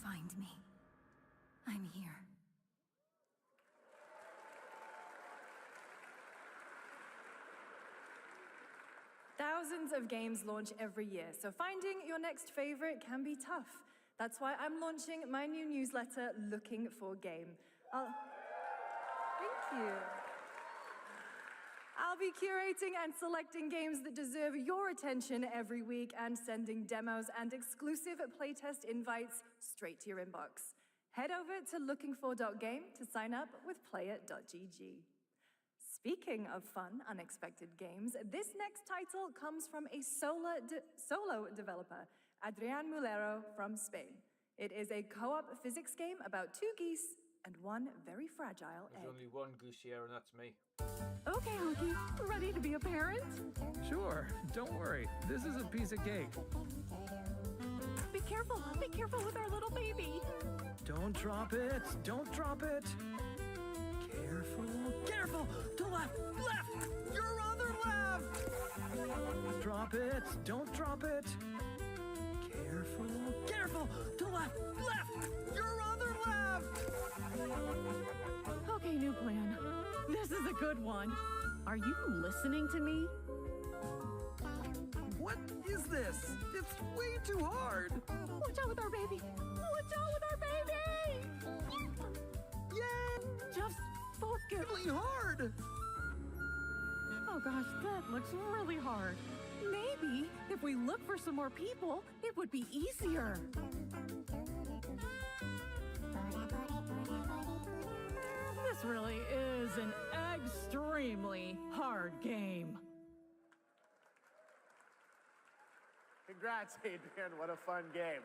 S6: Find me. I'm here.
S9: Thousands of games launch every year, so finding your next favorite can be tough. That's why I'm launching my new newsletter, Looking for Game. Thank you. I'll be curating and selecting games that deserve your attention every week and sending demos and exclusive playtest invites straight to your inbox. Head over to lookingfor.game to sign up with playit.gg. Speaking of fun, unexpected games, this next title comes from a solo developer, Adrián Mulero from Spain. It is a co-op physics game about two geese and one very fragile egg.
S2: There's only one goose here, and that's me.
S7: Okay, Hunky, ready to be a parent?
S8: Sure, don't worry. This is a piece of cake.
S7: Be careful with our little baby.
S8: Don't drop it, don't drop it. Careful, to left, your other left. Drop it, don't drop it. Careful, to left, your other left.
S7: Okay, new plan. This is a good one. Are you listening to me?
S8: What is this? It's way too hard.
S7: Watch out with our baby. Watch out with our baby.
S8: Yay!
S7: Just focus.
S8: Really hard.
S7: Oh gosh, that looks really hard. Maybe if we look for some more people, it would be easier. This really is an extremely hard game.
S3: Congrats, Adrian. What a fun game.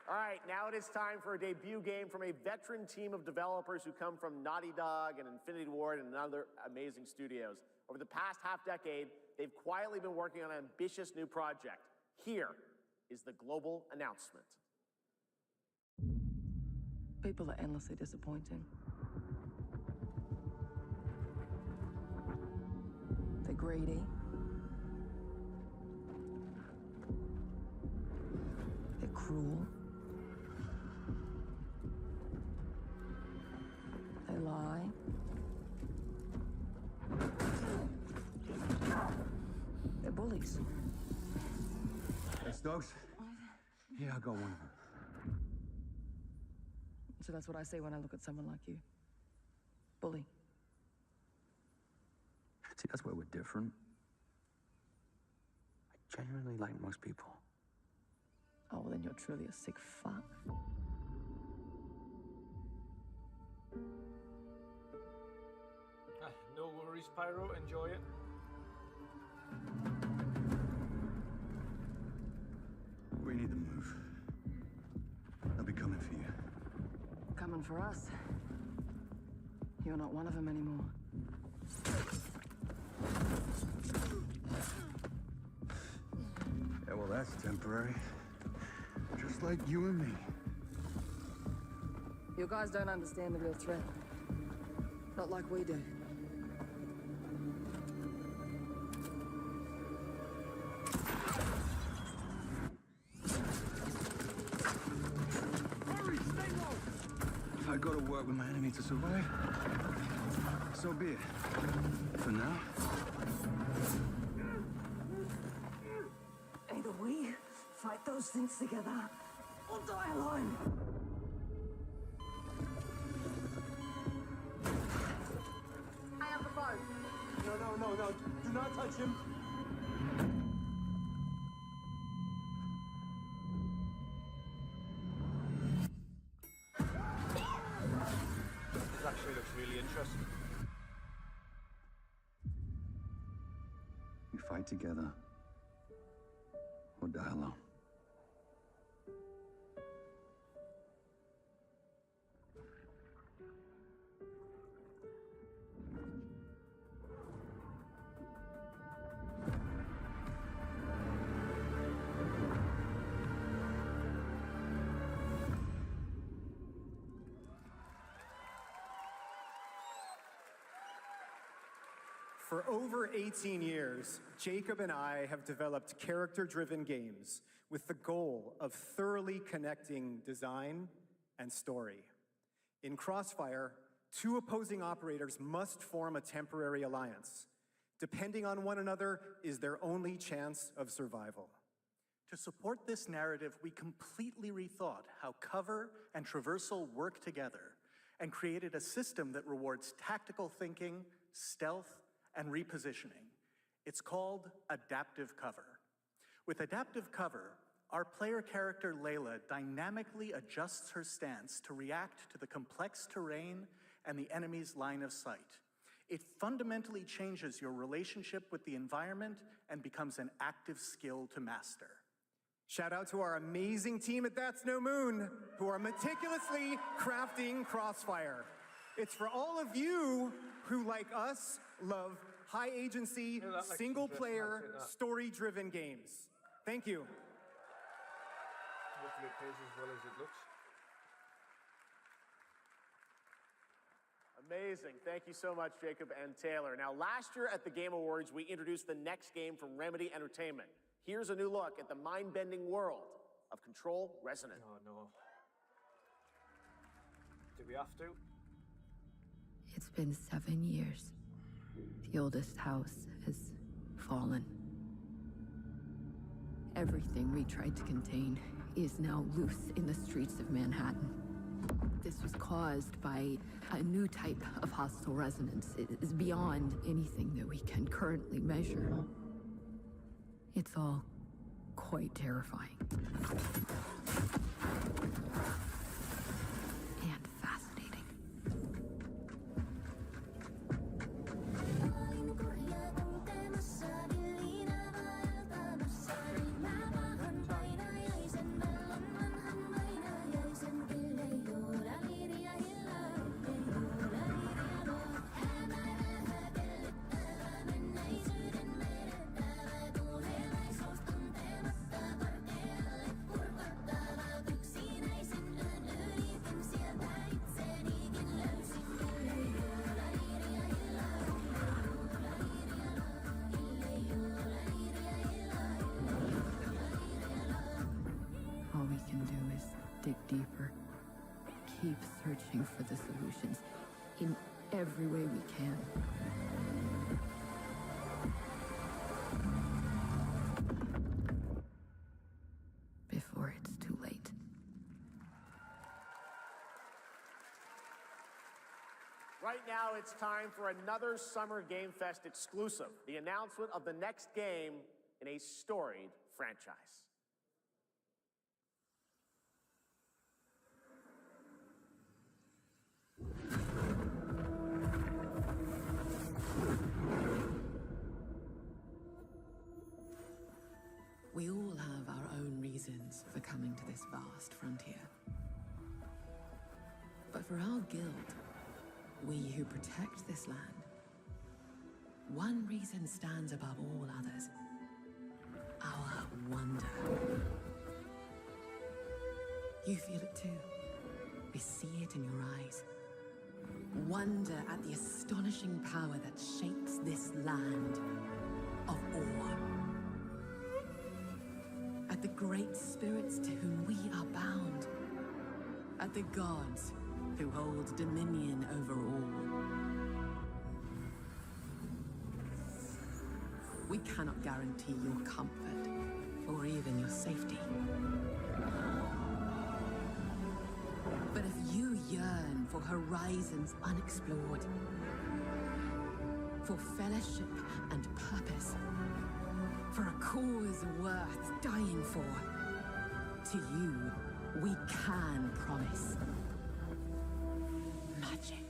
S3: All right, now it is time for a debut game from a veteran team of developers who come from Naughty Dog and Infinity Ward and other amazing studios. Over the past half-decade, they've quietly been working on an ambitious new project. Here is the global announcement.
S23: People are endlessly disappointing. They're greedy. They're cruel. They lie. They're bullies.
S18: Hey, Stokes? Yeah, I got one of them.
S23: So that's what I say when I look at someone like you. Bully.
S18: See, that's where we're different. I genuinely like most people.
S23: Oh, well, then you're truly a sick fuck.
S2: No worries, Pyro. Enjoy it.
S18: We need to move. They'll be coming for you.
S23: Coming for us. You're not one of them anymore.
S18: Yeah, well, that's temporary. Just like you and me.
S23: You guys don't understand the real threat. Not like we do.
S18: If I go to work with my enemy to survive, so be it. For now.
S23: Either we fight those things together, or die alone.
S3: I have the phone.
S20: No. Do not touch him.
S2: This actually looks really interesting.
S18: fight together or die alone.
S16: For over 18 years, Jacob and I have developed character-driven games with the goal of thoroughly connecting design and story. In Crossfire, two opposing operators must form a temporary alliance. Depending on one another is their only chance of survival.
S5: To support this narrative, we completely rethought how cover and traversal work together and created a system that rewards tactical thinking, stealth, and repositioning. It's called adaptive cover. With adaptive cover, our player character Layla dynamically adjusts her stance to react to the complex terrain and the enemy's line of sight. It fundamentally changes your relationship with the environment and becomes an active skill to master.
S16: Shout out to our amazing team at That's No Moon, who are meticulously crafting Crossfire. It's for all of you who, like us, love high-agency, single-player, story-driven games. Thank you.
S2: Hopefully it plays as well as it looks.
S3: Amazing. Thank you so much, Jacob and Taylor. Now, last year at the Game Awards, we introduced the next game from Remedy Entertainment. Here's a new look at the mind-bending world of Control Resonant.
S2: Oh, no. Do we have to?
S11: It's been 7 years. The oldest house has fallen. Everything we tried to contain is now loose in the streets of Manhattan. This was caused by a new type of hostile resonance. It is beyond anything that we can currently measure. It's all quite terrifying. And fascinating. All we can do is dig deeper, keep searching for the solutions in every way we can. Before it's too late.
S3: Right now, it's time for another Summer Game Fest exclusive, the announcement of the next game in a storied franchise.
S10: We all have our own reasons for coming to this vast frontier. But for our guild, we who protect this land, one reason stands above all others. Our wonder. You feel it too. We see it in your eyes. Wonder at the astonishing power that shapes this land of awe. At the great spirits to whom we are bound. At the gods who hold dominion over all. We cannot guarantee your comfort, or even your safety. But if you yearn for horizons unexplored, for fellowship and purpose, for a cause worth dying for, to you, we can promise magic.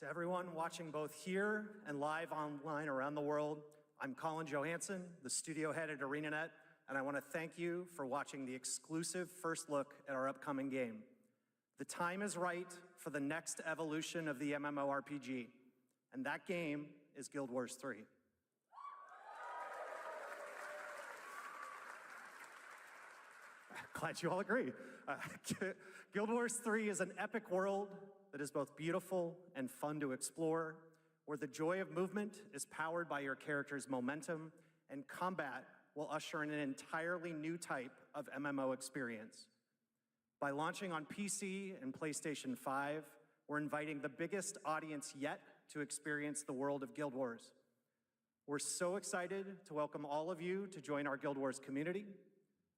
S12: To everyone watching both here and live online around the world, I'm Colin Johansson, the studio head at ArenaNet, and I want to thank you for watching the exclusive first look at our upcoming game. The time is right for the next evolution of the MMORPG, and that game is Guild Wars 3. Glad you all agree. Guild Wars 3 is an epic world that is both beautiful and fun to explore, where the joy of movement is powered by your character's momentum, and combat will usher in an entirely new type of MMO experience. By launching on PC and PlayStation 5, we're inviting the biggest audience yet to experience the world of Guild Wars. We're so excited to welcome all of you to join our Guild Wars community.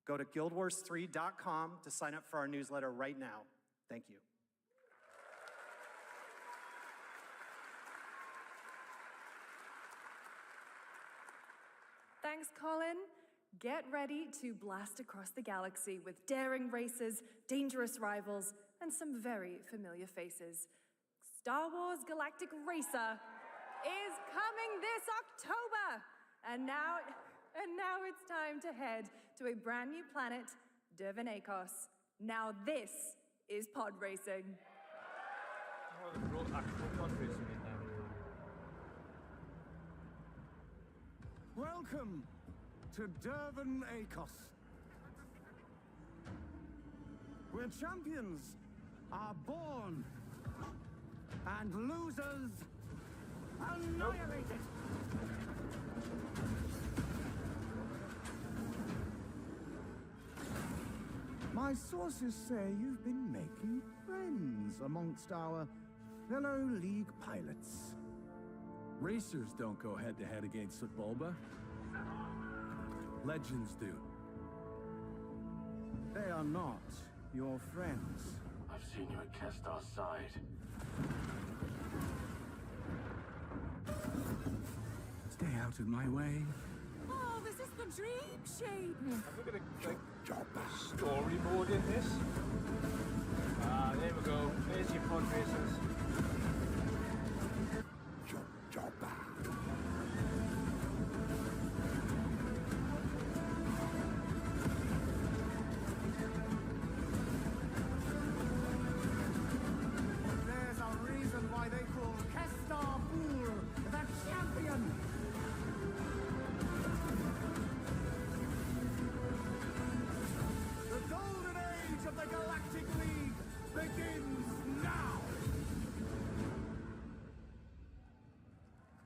S12: Go to guildwars3.com to sign up for our newsletter right now. Thank you.
S9: Thanks, Colin. Get ready to blast across the galaxy with daring races, dangerous rivals, and some very familiar faces. Star Wars Galactic Racer is coming this October! And now it's time to head to a brand new planet, Durvanakos. Now this is pod racing.
S2: Oh, they brought actual pod racing in now.
S20: Welcome to Durvanakos, where champions are born and losers annihilated. My sources say you've been making friends amongst our fellow League pilots.
S18: Racers don't go head-to-head against Bulba. Legends do.
S20: They are not your friends.
S13: I've seen you at Kestar's side.
S18: Stay out of my way.
S7: Oh, this is the dream shape.
S2: Have we got a story mode in this? Ah, there we go. There's your pod racers.
S20: There's a reason why they call Kestar the champion. The golden age of the Galactic League begins now.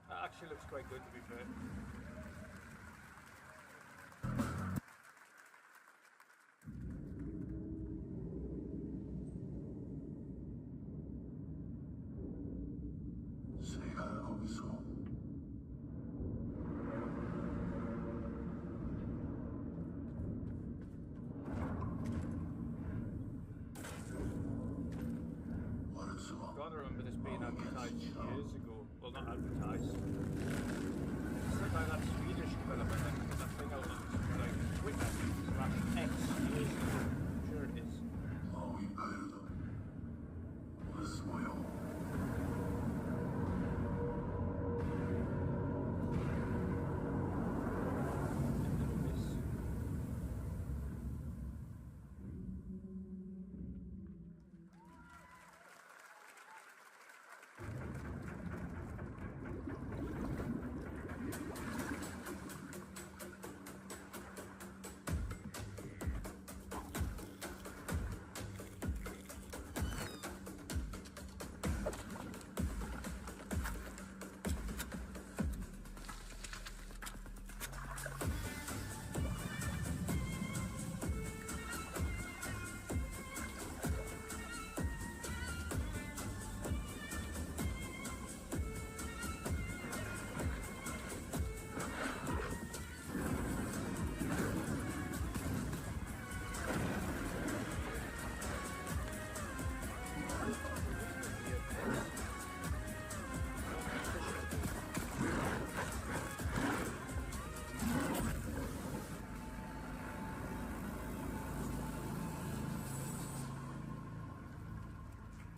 S2: That actually looks quite good, to be fair.
S17: 새가 거기서
S2: I can't remember this being advertised years ago. Well, not advertised. It's like that Swedish developer that put that thing out on like Twitter/X years ago. I'm sure it is.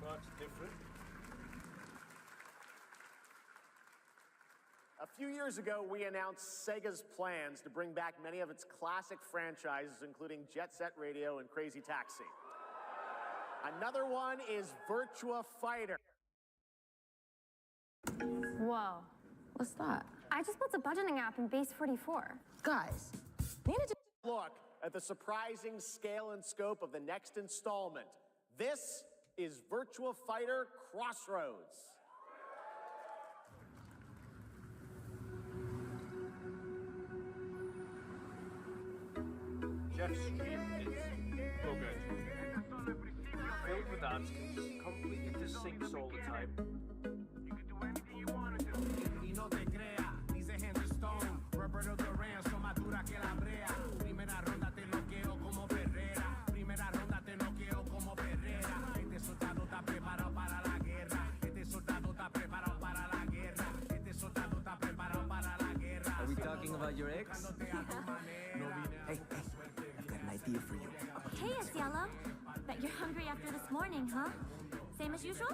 S2: That's different.
S3: few years ago, we announced Sega's plans to bring back many of its classic franchises, including Jet Set Radio and Crazy Taxi. Another one is Virtua Fighter.
S4: Whoa.
S11: What's that?
S4: I just built a budgeting app in Base 44.
S11: Guys,
S3: Look at the surprising scale and scope of the next installment. This is Virtua Fighter Crossroads.
S2: Jeff's stream is so good. Filled with ads, completely distinct all the time.
S8: Are we talking about your ex? Hey, I've got an idea for you.
S4: Hey, Cielo. Bet you're hungry after this morning, huh? Same as usual?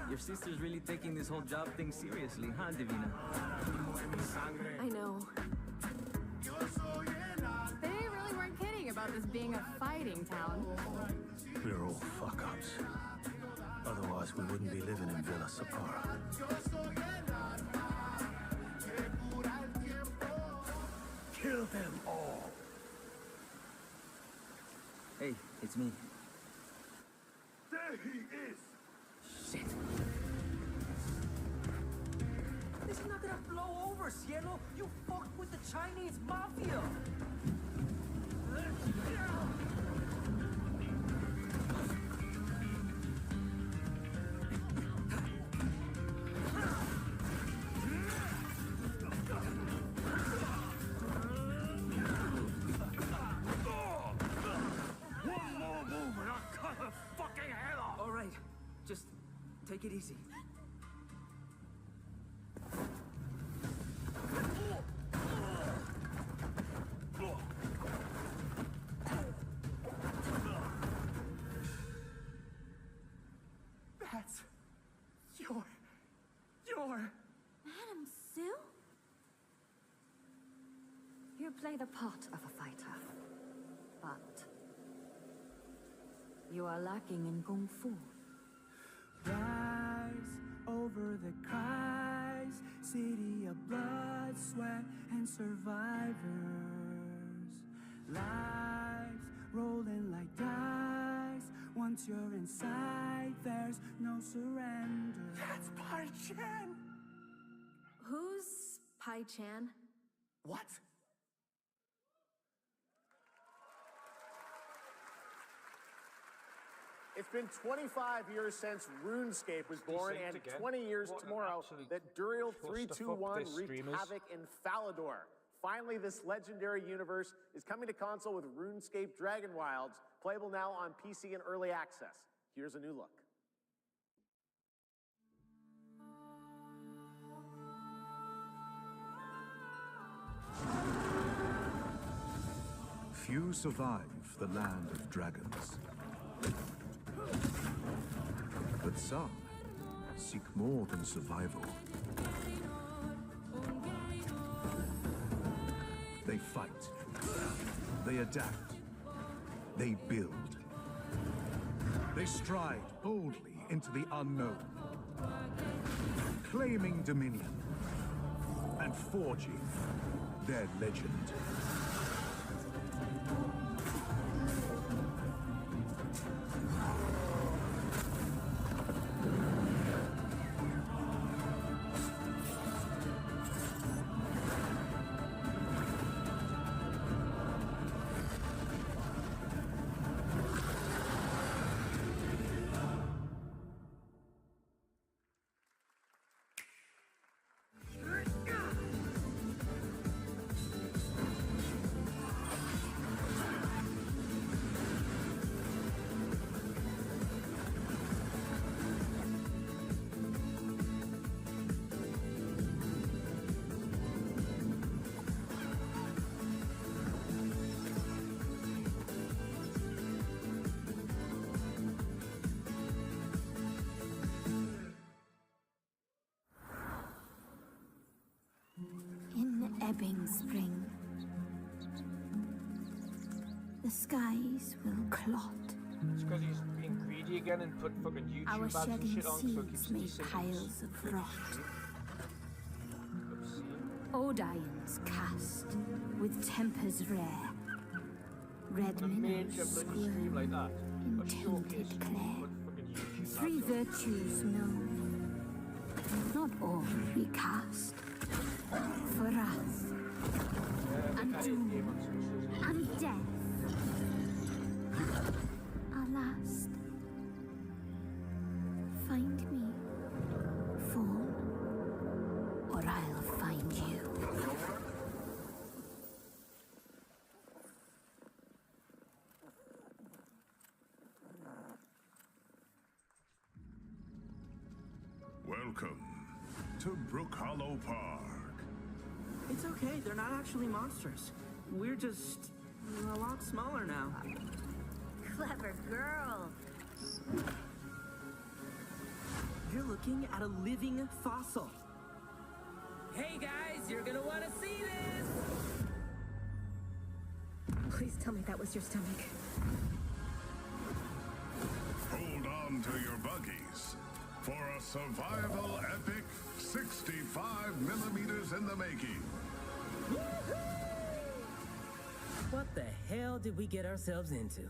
S8: Your sister's really taking this whole job thing seriously, huh, Divina?
S11: I know.
S7: They really weren't kidding about this being a fighting town.
S18: We're all fuck-ups. Otherwise, we wouldn't be living in Villa Sapara. Kill them all!
S8: Hey, it's me.
S18: There he is!
S8: Shit.
S14: This is not gonna blow over, Cielo. You fucked with the Chinese mafia.
S18: One more move and I'll cut her fucking head off!
S14: All right, just take it easy.
S8: That's your...
S4: Madam Sue? You play the part of a fighter, but you are lacking in kung fu.
S14: Rise over the cries, city of blood, sweat, and survivors. Lives rolling like dice. Once you're inside, there's no surrender.
S8: That's Pai Chan!
S4: Who's Pai Chan?
S8: What?
S3: It's been 25 years since RuneScape was born, and
S2: again.
S3: 20 years
S2: What an
S3: tomorrow
S2: absolute
S3: that Duriel
S2: clusterfuck
S3: 321
S2: this
S3: wreaked
S2: stream is.
S3: havoc in Falador. Finally, this legendary universe is coming to console with RuneScape Dragon Wilds, playable now on PC in early access. Here's a new look.
S18: Few survive the land of dragons. But some seek more than survival. They fight. They adapt. They build. They stride boldly into the unknown, claiming dominion and forging their legend.
S15: in spring. The skies will clot.
S2: It's because he's being greedy again and put fucking YouTube
S15: Our
S2: ads and
S15: shedding
S2: shit on, so it keeps
S15: seeds make
S2: decent.
S15: piles of rot. Odions cast with tempers rare. Red minnows squirm
S2: like that.
S15: in tinted clay. Three virtues known, not all recast. For wrath, and doom, and death. Our last. Find me, fool, or I'll find you.
S17: Welcome to Brook Hollow Park.
S8: It's okay, they're not actually monsters. We're just a lot smaller now.
S4: Clever girl.
S8: You're looking at a living fossil.
S19: Hey guys, you're gonna want to see this!
S6: Please tell me that was your stomach.
S17: Hold on to your buggies for a survival epic 65 millimeters in the making.
S19: What the hell did we get ourselves into?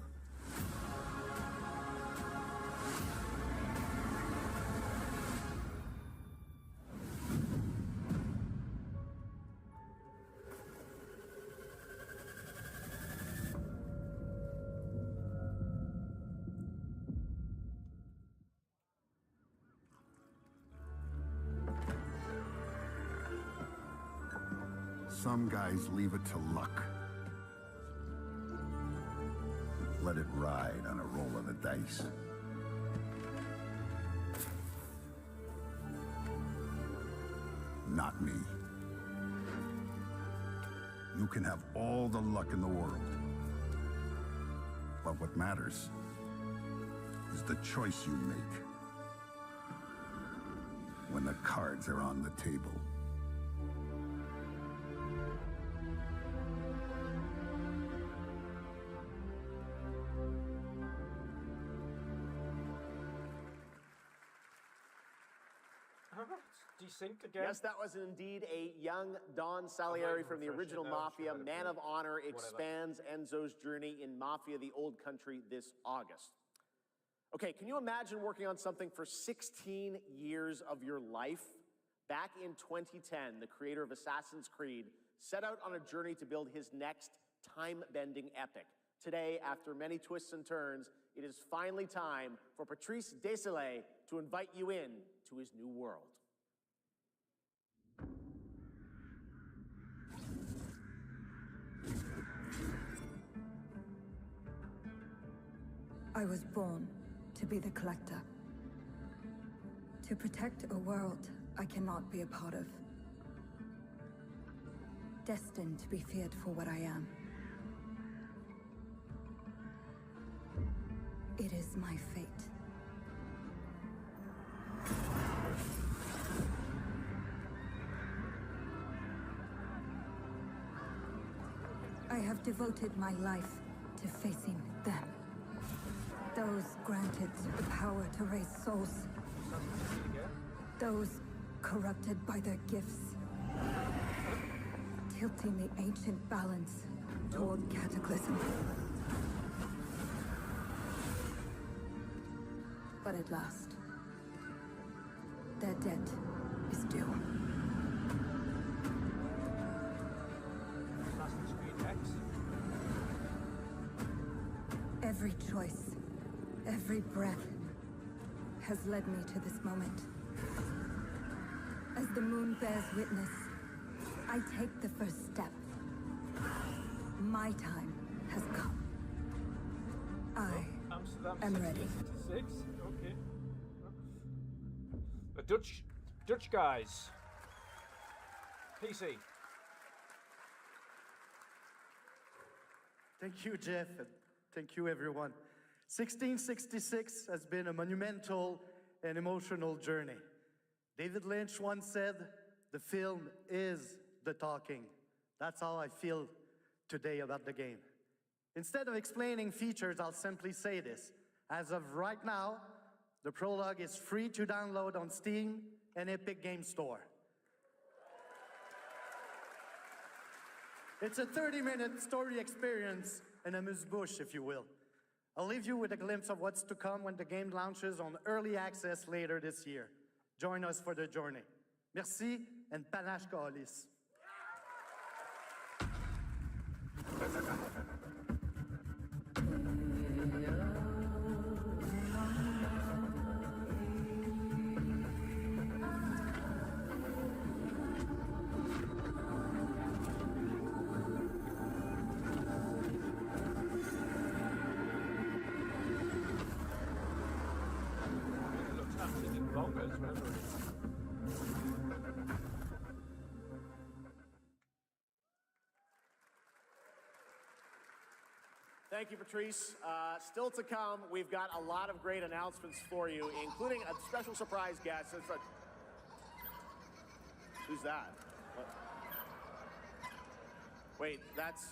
S17: Some guys leave it to luck. Let it ride on a roll of the dice. Not me. You can have all the luck in the world. But what matters is the choice you make when the cards are on the table.
S2: Desynced again.
S3: Yes, that was indeed a young Don Salieri from the original Mafia. Man of Honor expands Enzo's journey in Mafia: The Old Country this August. Okay, can you imagine working on something for 16 years of your life? Back in 2010, the creator of Assassin's Creed set out on a journey to build his next time-bending epic. Today, after many twists and turns, it is finally time for Patrice Désilets to invite you in to his new world.
S6: I was born to be the collector. To protect a world I cannot be a part of. Destined to be feared for what I am. It is my fate. I have devoted my life to facing them. Those granted the power to raise souls. Those corrupted by their gifts. Tilting the ancient balance toward cataclysm. But at last, their debt is due. Every choice, every breath has led me to this moment. As the moon bears witness, I take the first step. My time has come. I am ready.
S2: 66? Okay. The Dutch guys. PC.
S5: Thank you, Jeff, and thank you, everyone. 1666 has been a monumental and emotional journey. David Lynch once said, "The film is the talking." That's how I feel today about the game. Instead of explaining features, I'll simply say this. As of right now, the prologue is free to download on Steam and Epic Games Store. It's a 30-minute story experience, an amuse-bouche, if you will. I'll leave you with a glimpse of what's to come when the game launches on early access later this year. Join us for the journey. Merci, and panache kaolis.
S3: Thank you, Patrice. Still to come, we've got a lot of great announcements for you, including a special surprise guest. Who's that? What? Wait, that's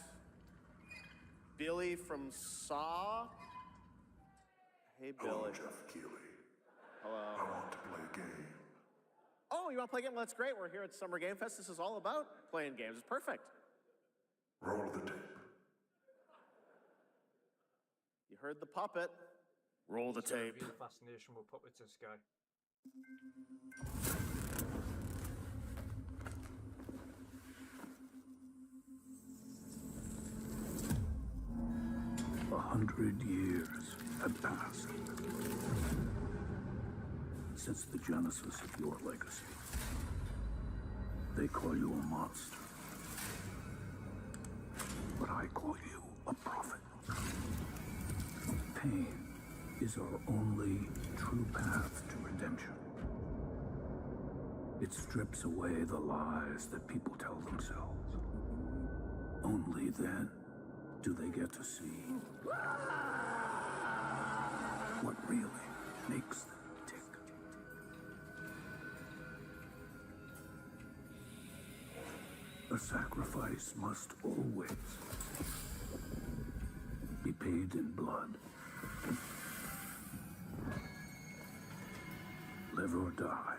S3: Billy from Saw? Hey, Billy.
S17: Hello, Jeff Keighley.
S3: Hello.
S17: I want to play a game.
S3: Oh, you want to play a game? Well, that's great. We're here at Summer Game Fest. This is all about playing games. It's perfect.
S17: Roll the tape.
S3: You heard the puppet. Roll the tape.
S2: The fascination with puppets in Sky.
S1: $100 years have passed since the genesis of your legacy. They call you a monster, but I call you a prophet. Pain is our only true path to redemption. It strips away the lies that people tell themselves. Only then do they get to see what really makes them tick. A sacrifice must always be paid in blood. Live or die.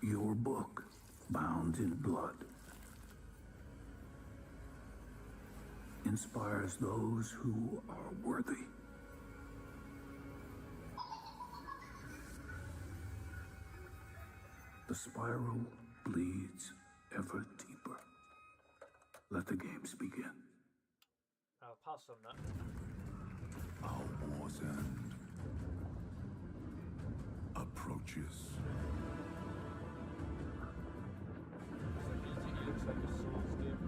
S1: Your book, bound in blood, inspires those who are worthy. The spiral bleeds ever deeper. Let the games begin.
S2: I'll pass on that.
S17: Our war's end approaches.
S2: Looks like a Souls game.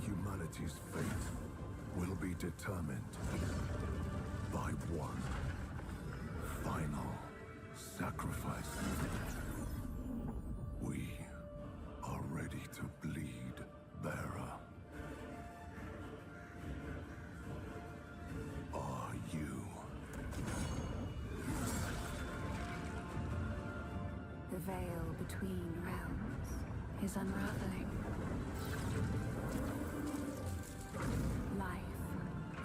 S17: Humanity's fate will be determined by one final sacrifice. We are ready to bleed, bearer. Are you?
S15: The veil between realms is unraveling. Life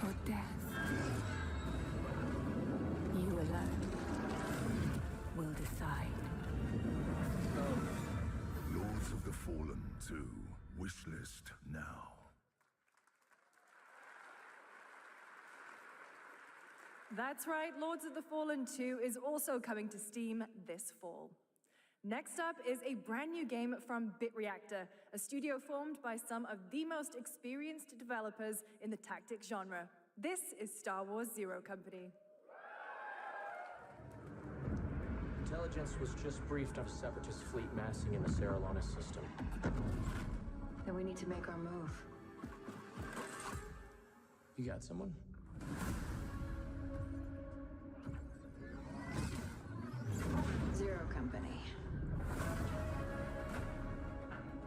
S15: or death. You alone will decide.
S17: Lords of the Fallen 2, wishlist now.
S9: That's right, Lords of the Fallen 2 is also coming to Steam this fall. Next up is a brand new game from BitReactor, a studio formed by some of the most experienced developers in the tactics genre. This is Star Wars Zero Company.
S21: Intelligence was just briefed of a Separatist fleet massing in the Seralonis system.
S23: Then we need to make our move.
S21: You got someone?
S15: Zero company.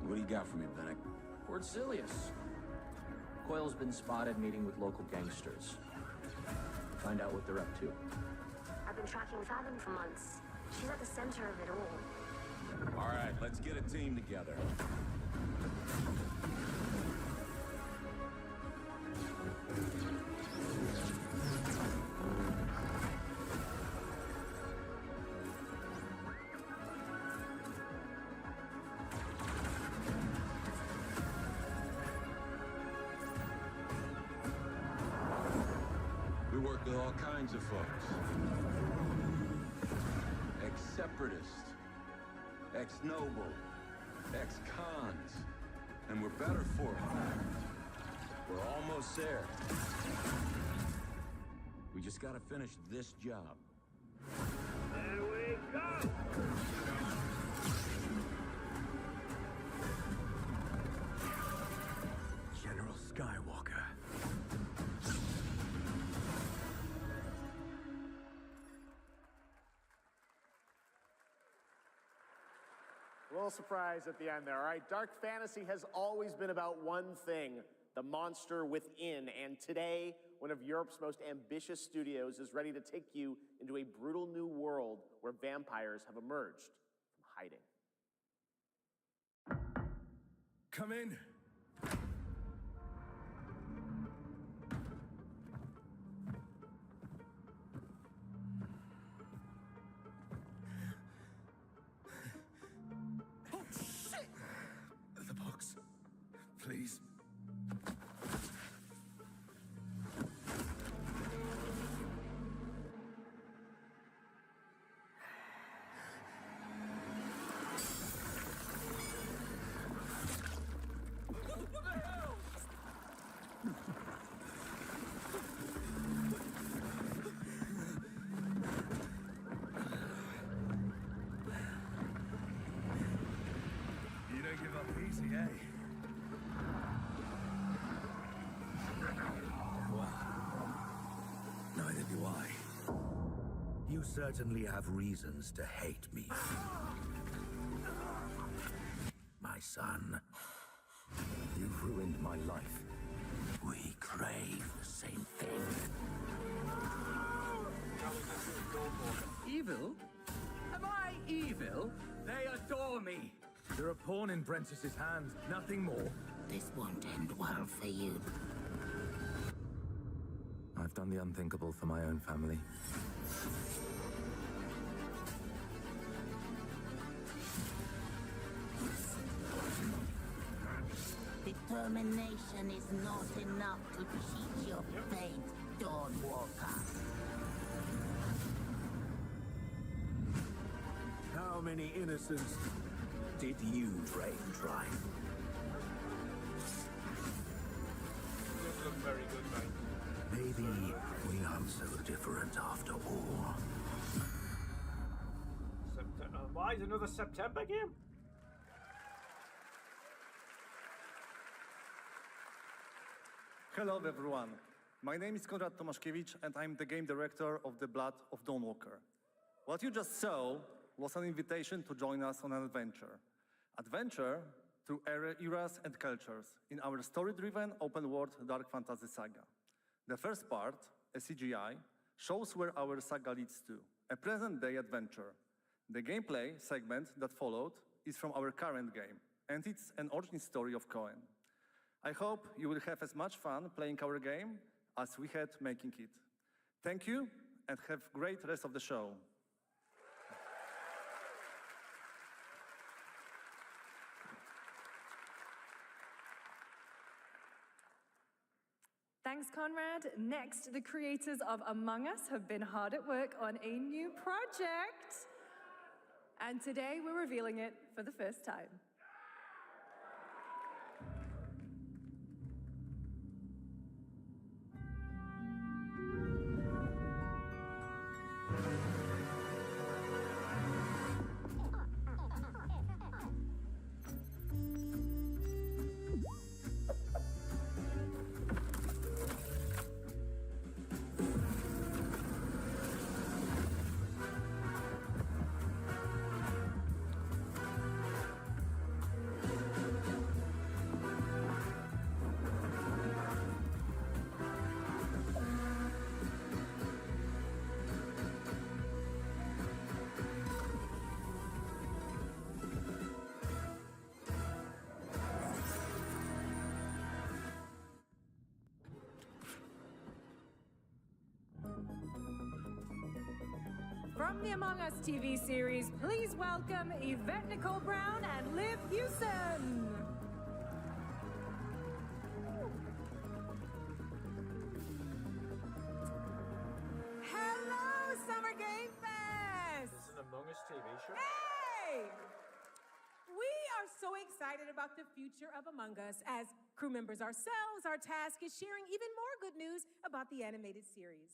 S10: What do you got for me, Bennick?
S21: Word Silius. Coil's been spotted meeting with local gangsters. Find out what they're up to.
S16: I've been tracking Fathom for months. She's at the center of it all.
S10: All right, let's get a team together. We work with all kinds of folks. Ex-separatists, ex-noble, ex-cons, and we're better for it. We're almost there. We just gotta finish this job.
S3: There we go!
S1: General Skywalker.
S3: A little surprise at the end there. All right, dark fantasy has always been about one thing, the monster within. And today, one of Europe's most ambitious studios is ready to take you into a brutal new world where vampires have emerged from hiding.
S20: Come in. The box, please. You don't give up easy, eh?
S1: Well, neither do I. You certainly have reasons to hate me. My son, you've ruined my life. We crave the same thing.
S8: Evil? Am I evil? They adore me. They're a pawn in Brentiss's hand, nothing more.
S22: This won't end well for you.
S24: I've done the unthinkable for my own family.
S22: Determination is not enough to cheat your fate, Dawnwalker.
S1: How many innocents did you drain dry?
S2: Does look very good, mate.
S1: Maybe we aren't so different after all.
S2: Why is another September game?
S5: Hello everyone, my name is Konrad Tomaszkiewicz and I'm the game director of The Blood of Dawnwalker. What you just saw was an invitation to join us on an adventure. Adventure through eras and cultures in our story-driven open-world dark fantasy saga. The first part, a CGI, shows where our saga leads to, a present-day adventure. The gameplay segment that followed is from our current game, and it's an origin story of Cohen. I hope you will have as much fun playing our game as we had making it. Thank you, and have a great rest of the show.
S9: Thanks, Conrad. Next, the creators of Among Us have been hard at work on a new project. And today we're revealing it for the first time.
S7: From the Among Us TV series, please welcome Yvette Nicole Brown and Liv Hewson. Hello, Summer Game Fest!
S2: It's an Among Us TV show.
S7: Hey! We are so excited about the future of Among Us. As crew members ourselves, our task is sharing even more good news about the animated series.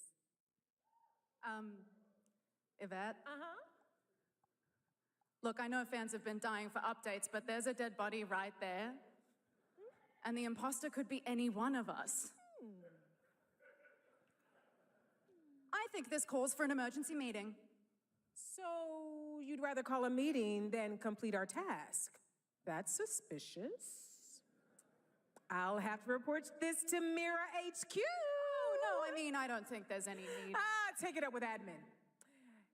S23: Yvette?
S7: Uh-huh.
S23: Look, I know fans have been dying for updates, but there's a dead body right there. And the imposter could be any one of us. I think this calls for an emergency meeting.
S7: So you'd rather call a meeting than complete our task? That's suspicious. I'll have to report this to Mira HQ.
S23: Oh, no, I mean, I don't think there's any need.
S7: Take it up with admin.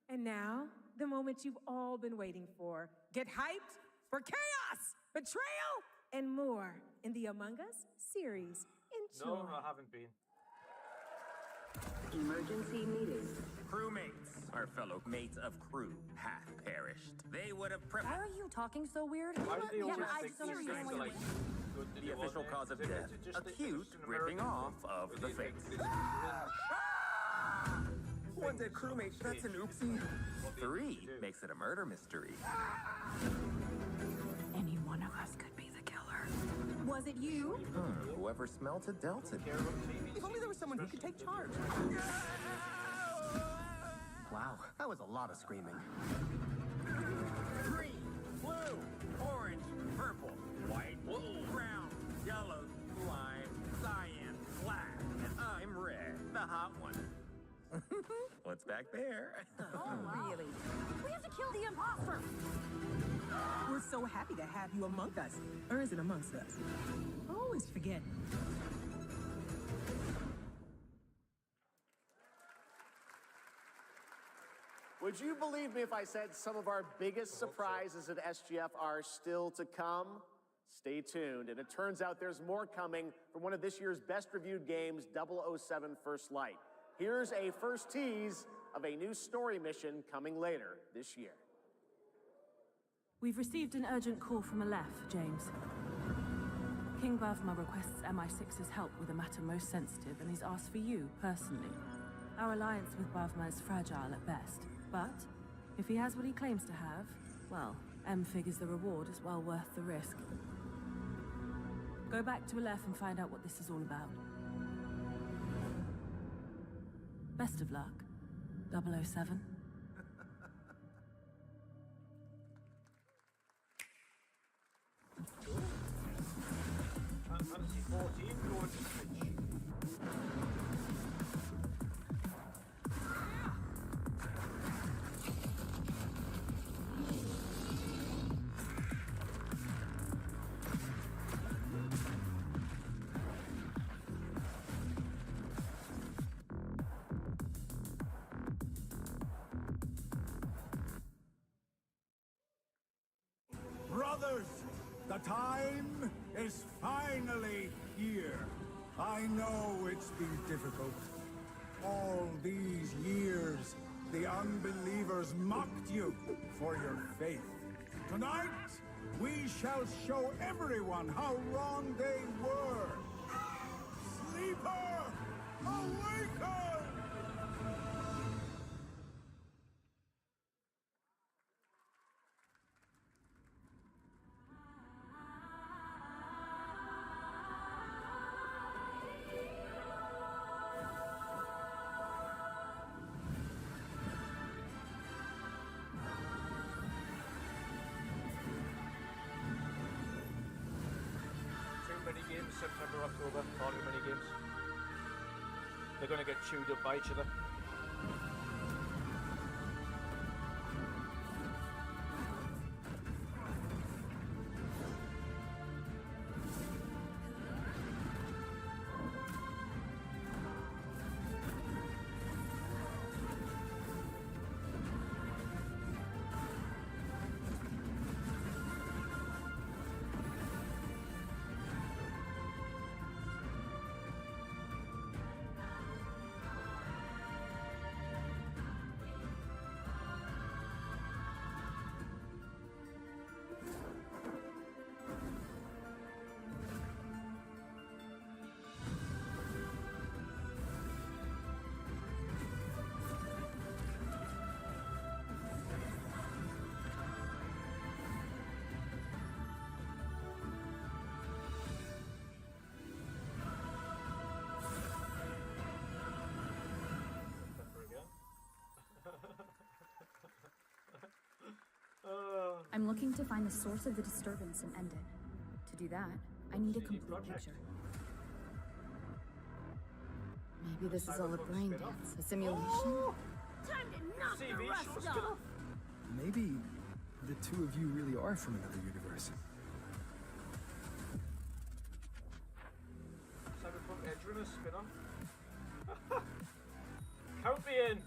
S7: And now, the moment you've all been waiting for. Get hyped for chaos, betrayal, and more in the Among Us series. Enjoy.
S2: No, I haven't been.
S15: Emergency meeting.
S11: Crewmates, our fellow mates of crew, hath perished. They would have
S4: Why are you talking so weird?
S2: Why do they always
S4: I
S2: think
S4: don't
S2: these things are like good to
S11: the
S2: do
S11: official
S2: on
S11: cause of
S2: there?
S11: death,
S2: Is it just
S11: acute
S2: just an
S11: ripping
S2: American
S11: off of the
S2: thing?
S11: face. One dead crewmate, that's an oopsie. 3 makes it a murder mystery.
S23: Any one of us could be the killer.
S7: Was it you?
S11: Whoever smelt it dealt it.
S20: If only there was someone who could take charge.
S18: Wow, that was a lot of screaming.
S11: Green, blue, orange, purple, white, brown, yellow, lime, cyan, black, and I'm red, the hot one. What's back there?
S7: Really?
S4: We have to kill the imposter!
S7: We're so happy to have you among us. Or is it amongst us? Always forget.
S3: Would you believe me if I said some of our biggest surprises at SGF are still to come? Stay tuned, and it turns out there's more coming from one of this year's best reviewed games, 007 First Light. Here's a first tease of a new story mission coming later this year.
S12: We've received an urgent call from Aleph, James. King Bavma requests MI6's help with a matter most sensitive and he's asked for you, personally. Our alliance with Bavma is fragile at best, but if he has what he claims to have, well, M figures the reward is well worth the risk. Go back to Aleph and find out what this is all about. Best of luck, 007.
S2: Fantasy 14 going to Switch.
S17: Brothers, the time is finally here. I know it's been difficult. All these years, the unbelievers mocked you for your faith. Tonight, we shall show everyone how wrong they were. Sleeper, awaken!
S2: September, October, all too many games. They're going to get chewed up by each other.
S6: looking to find the source of the disturbance and end it. To do that, I need a complete picture.
S9: Maybe this is all a brain dance, a simulation?
S4: Time to knock the rust off!
S18: Maybe the two of you really are from another universe.
S2: Cyberpunk Edge Runner spin-off. Count me in!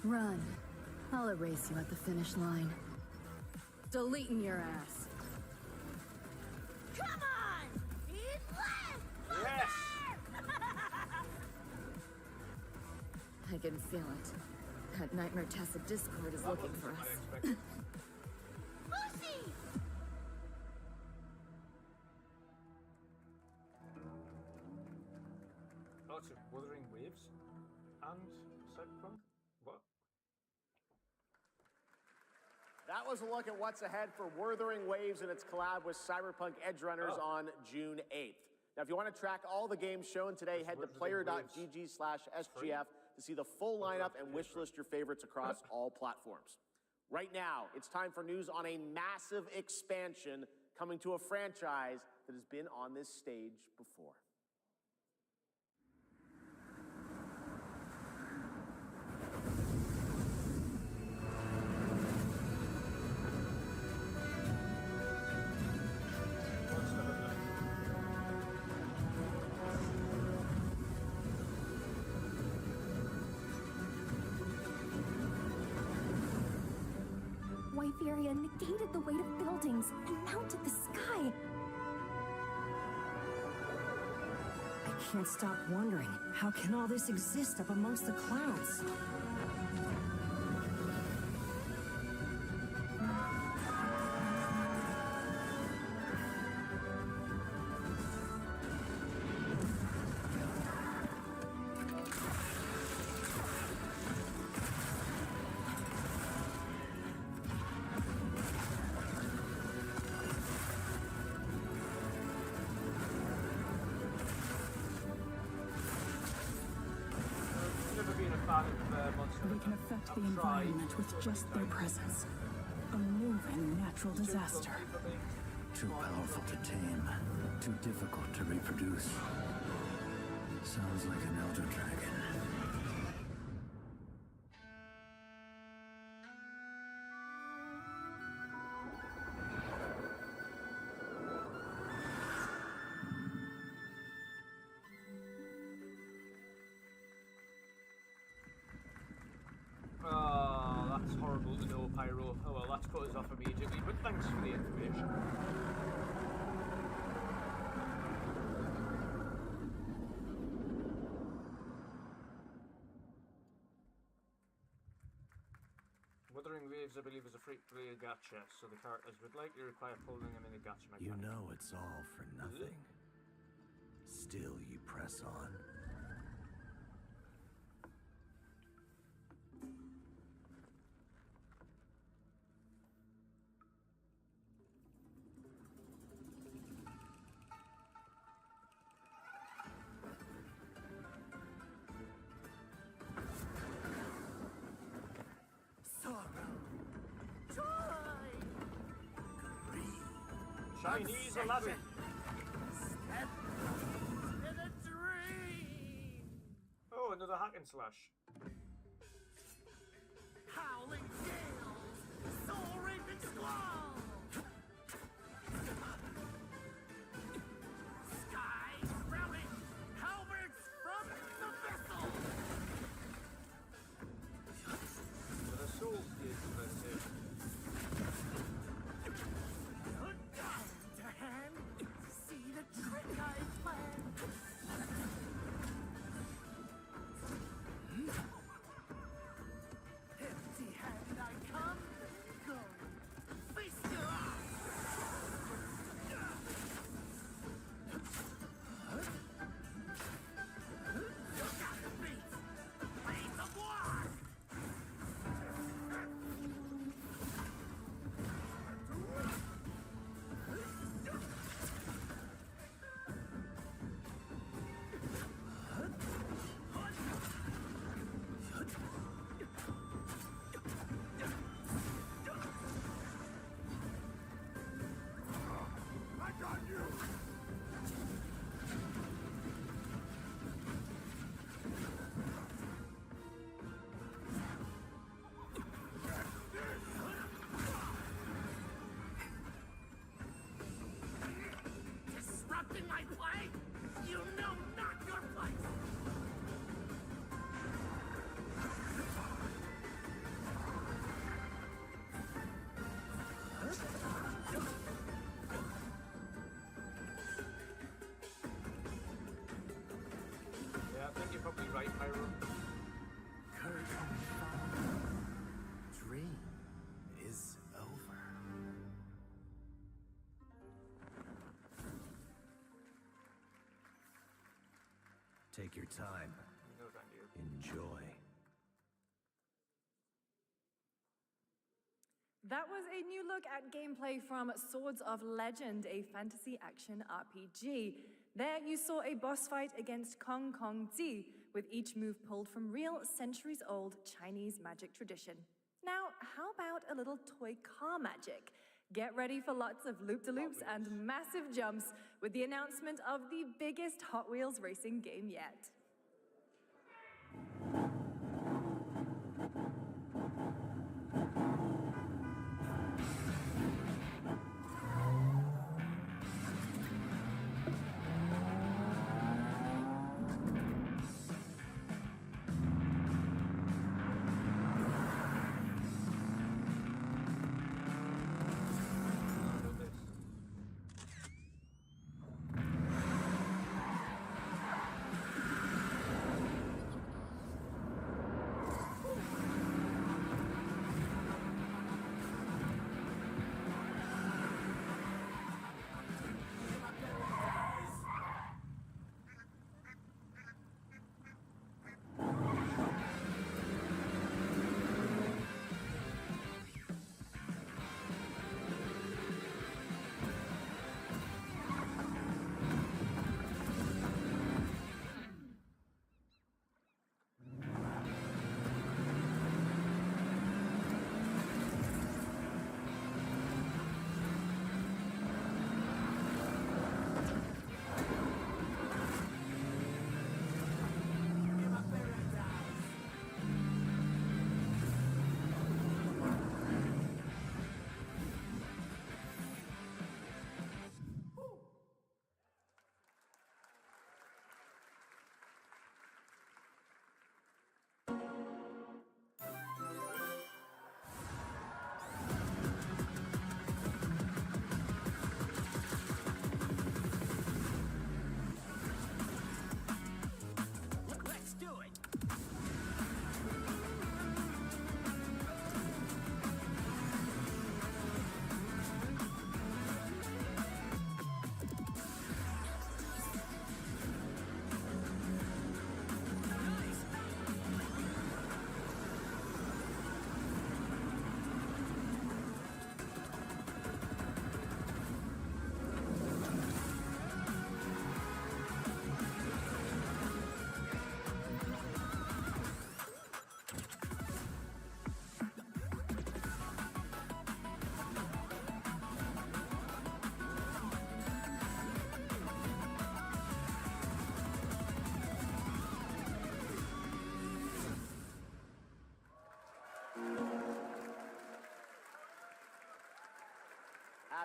S9: Run. I'll erase you at the finish line. Deleting your ass.
S4: Come on! Eat less!
S2: Yes!
S9: I can feel it. That Nightmare Tacit Discord is looking for us.
S4: Lucy!
S2: Lots of Wuthering Waves and Cyberpunk. What?
S3: That was a look at what's ahead for Wuthering Waves and its collab with Cyberpunk Edge Runners on June 8th. Now, if you want to track all the games shown today, head to player.gg/SGF to see the full lineup and wishlist your favorites across all platforms. Right now, it's time for news on a massive expansion coming to a franchise that has been on this stage before.
S6: Wytheria negated the weight of buildings and mounted the sky.
S13: I can't stop wondering, how can all this exist up amongst the clouds? They can affect the environment with just their presence. A moving natural disaster.
S1: Too powerful to tame, too difficult to reproduce. Sounds like an elder dragon.
S2: That's horrible to know, Pyro. Oh well, that's cut us off immediately, but thanks for the information. Wuthering Waves, I believe, is a free-to-play gacha, so the characters would likely require pulling them in a gacha mechanic.
S14: You know it's all for nothing. Still you press on.
S2: Chinese Aladdin.
S3: Step in a dream.
S2: Oh, another hack and slash.
S3: Howling gales, soul-raping squall. Skies rowing, halberds from the vessel.
S2: So the soul is meditation.
S3: See the trick I planned. Empty-handed I come, go. Face you.
S14: Take your time.
S2: No, thank you.
S14: Enjoy.
S9: That was a new look at gameplay from Swords of Legend, a fantasy action RPG. There you saw a boss fight against Kong Kong Zi, with each move pulled from real centuries-old Chinese magic tradition. Now, how about a little toy car magic? Get ready for lots of loop-de-loops and massive jumps with the announcement of the biggest Hot Wheels racing game yet.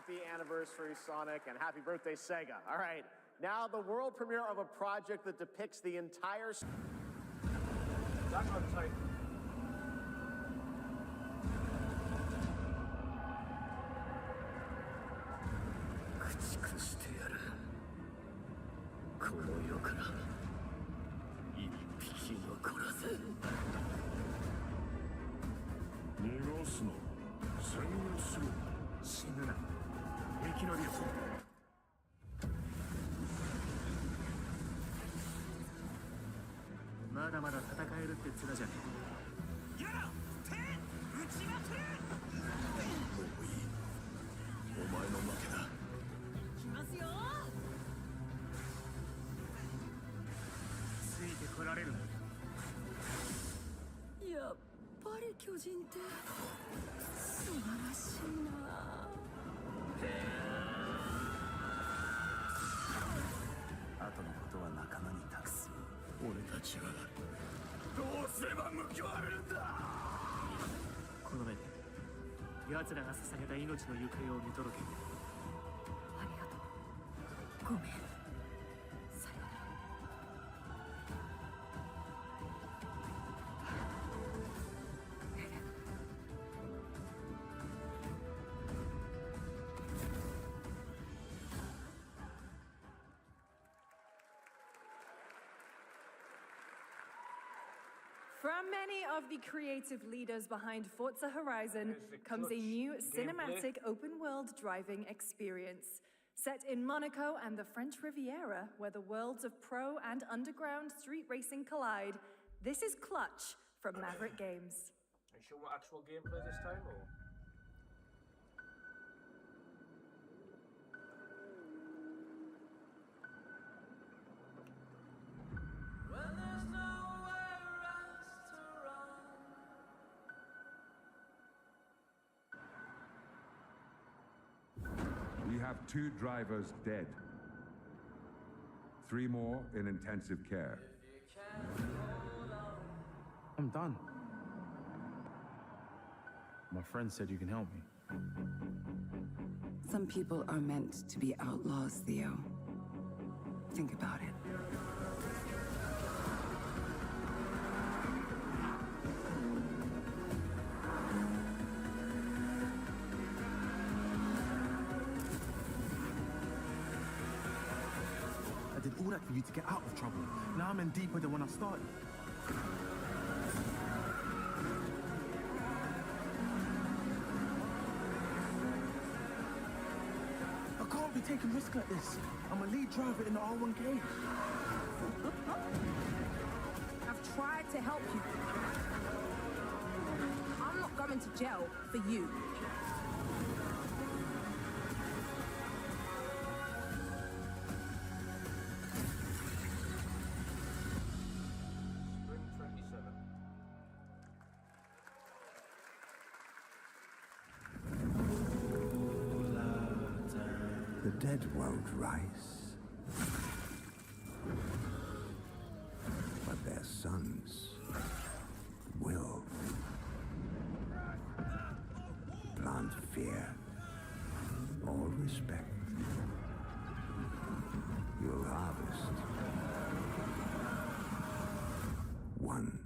S3: Happy anniversary, Sonic, and happy birthday, Sega. All right, now the world premiere of a project that depicts the entire...
S2: That website.
S9: From many of the creative leaders behind Forza Horizon comes a new cinematic open-world driving experience. Set in Monaco and the French Riviera, where the worlds of pro and underground street racing collide, this is Clutch from Maverick Games.
S2: Are you sure what actual gameplay this time, or?
S10: We have 2 drivers dead. 3 more in intensive care.
S16: I'm done. My friend said you can help me.
S15: Some people are meant to be outlaws, Theo. Think about it.
S16: I did all that for you to get out of trouble. Now I'm in deeper than when I started. I can't be taking risks like this. I'm a lead driver in the R1K.
S7: I've tried to help you. I'm not going to jail for you.
S17: The dead won't rise, but their sons will. Plant fear or respect. You'll harvest one.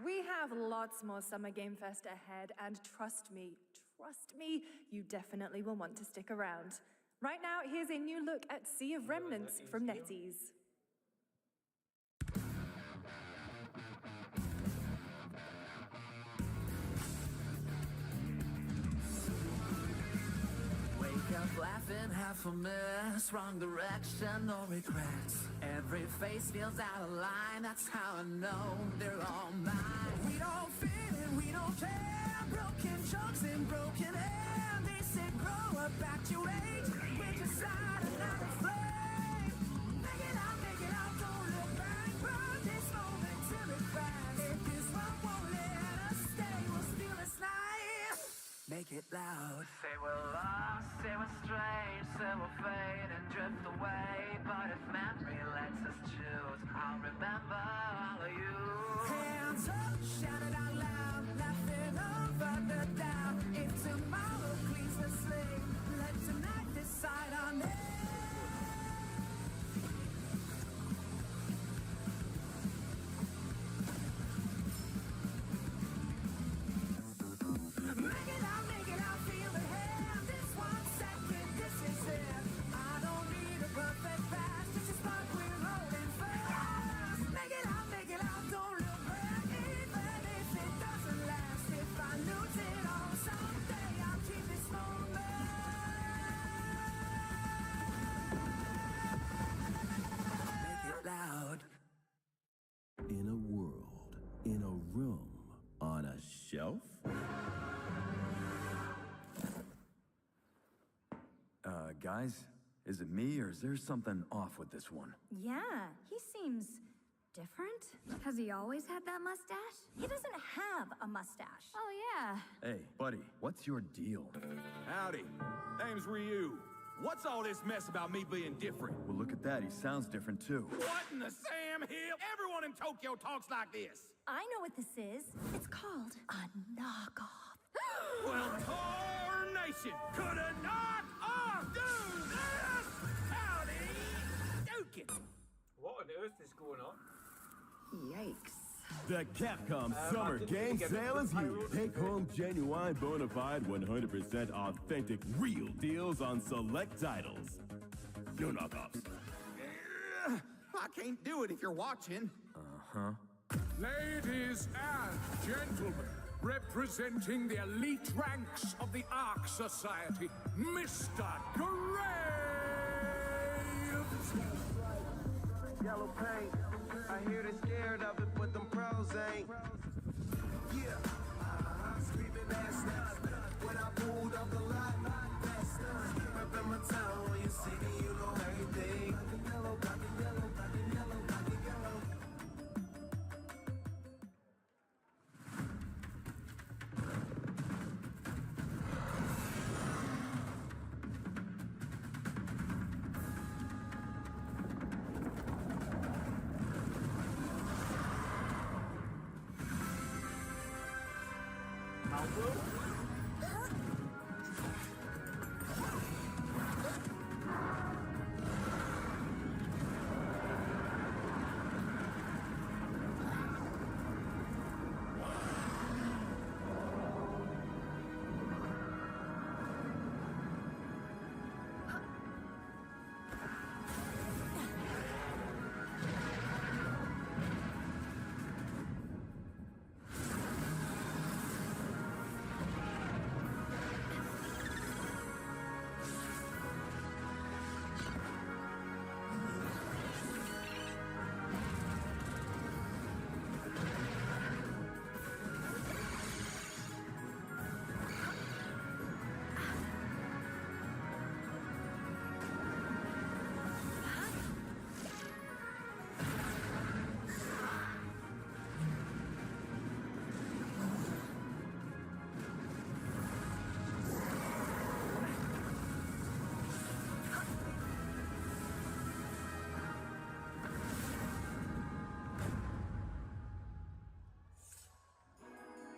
S9: We have lots more Summer Game Fest ahead, and trust me, you definitely will want to stick around. Right now, here's a new look at Sea of Remnants from NetEase.
S8: Wake up laughing, half a mess, wrong direction, no regrets. Every face feels out of line, that's how I know they're all mine. We don't fit and we don't care, broken chunks and broken air. They said grow up at your age, we're just side another flame. Make it out, don't look back, burn this moment till it cracks. If this one won't let us stay, we'll steal this night. Make it loud. Say we're lost, say we're strange, say we'll fade and drift away. But if memory lets us choose, I'll remember all of you. Hands up, shout it out loud, laughing over the doubt. If tomorrow cleans the slate, let tonight decide on it. Make it out, feel the hand. This 1 second, this is it. I don't need a perfect pass, just a spark we're rolling fast. Make it out, don't look back, even
S14: Guys, is it me or is there something off with this one?
S4: Yeah, he seems different. Has he always had that mustache? He doesn't have a mustache. Oh, yeah.
S14: Hey, buddy, what's your deal?
S11: Howdy. Name's Ryu. What's all this mess about me being different?
S14: Well, look at that. He sounds different, too.
S11: What in the Sam Hill? Everyone in Tokyo talks like this.
S4: I know what this is. It's called a knockoff.
S11: Well, tarnation! Could a knock-off do this? Howdy, Dukin.
S2: What on earth is going on?
S15: Yikes.
S19: The Capcom Summer Game Sale is here. Take home genuine, bona fide, 100% authentic, real deals on select titles. No knockoffs.
S11: I can't do it if you're watching.
S14: Uh-huh.
S17: Ladies and gentlemen, representing the elite ranks of the Ark Society, Mr. Graves!
S20: Yellow paint. I hear they're scared of it, but them pros ain't. Yeah, screaming ass nuts. When I pulled up the lot, that's nuts. Reppin' my town, when you see me, you know everything. Black and yellow, black and yellow, black and yellow, black and yellow.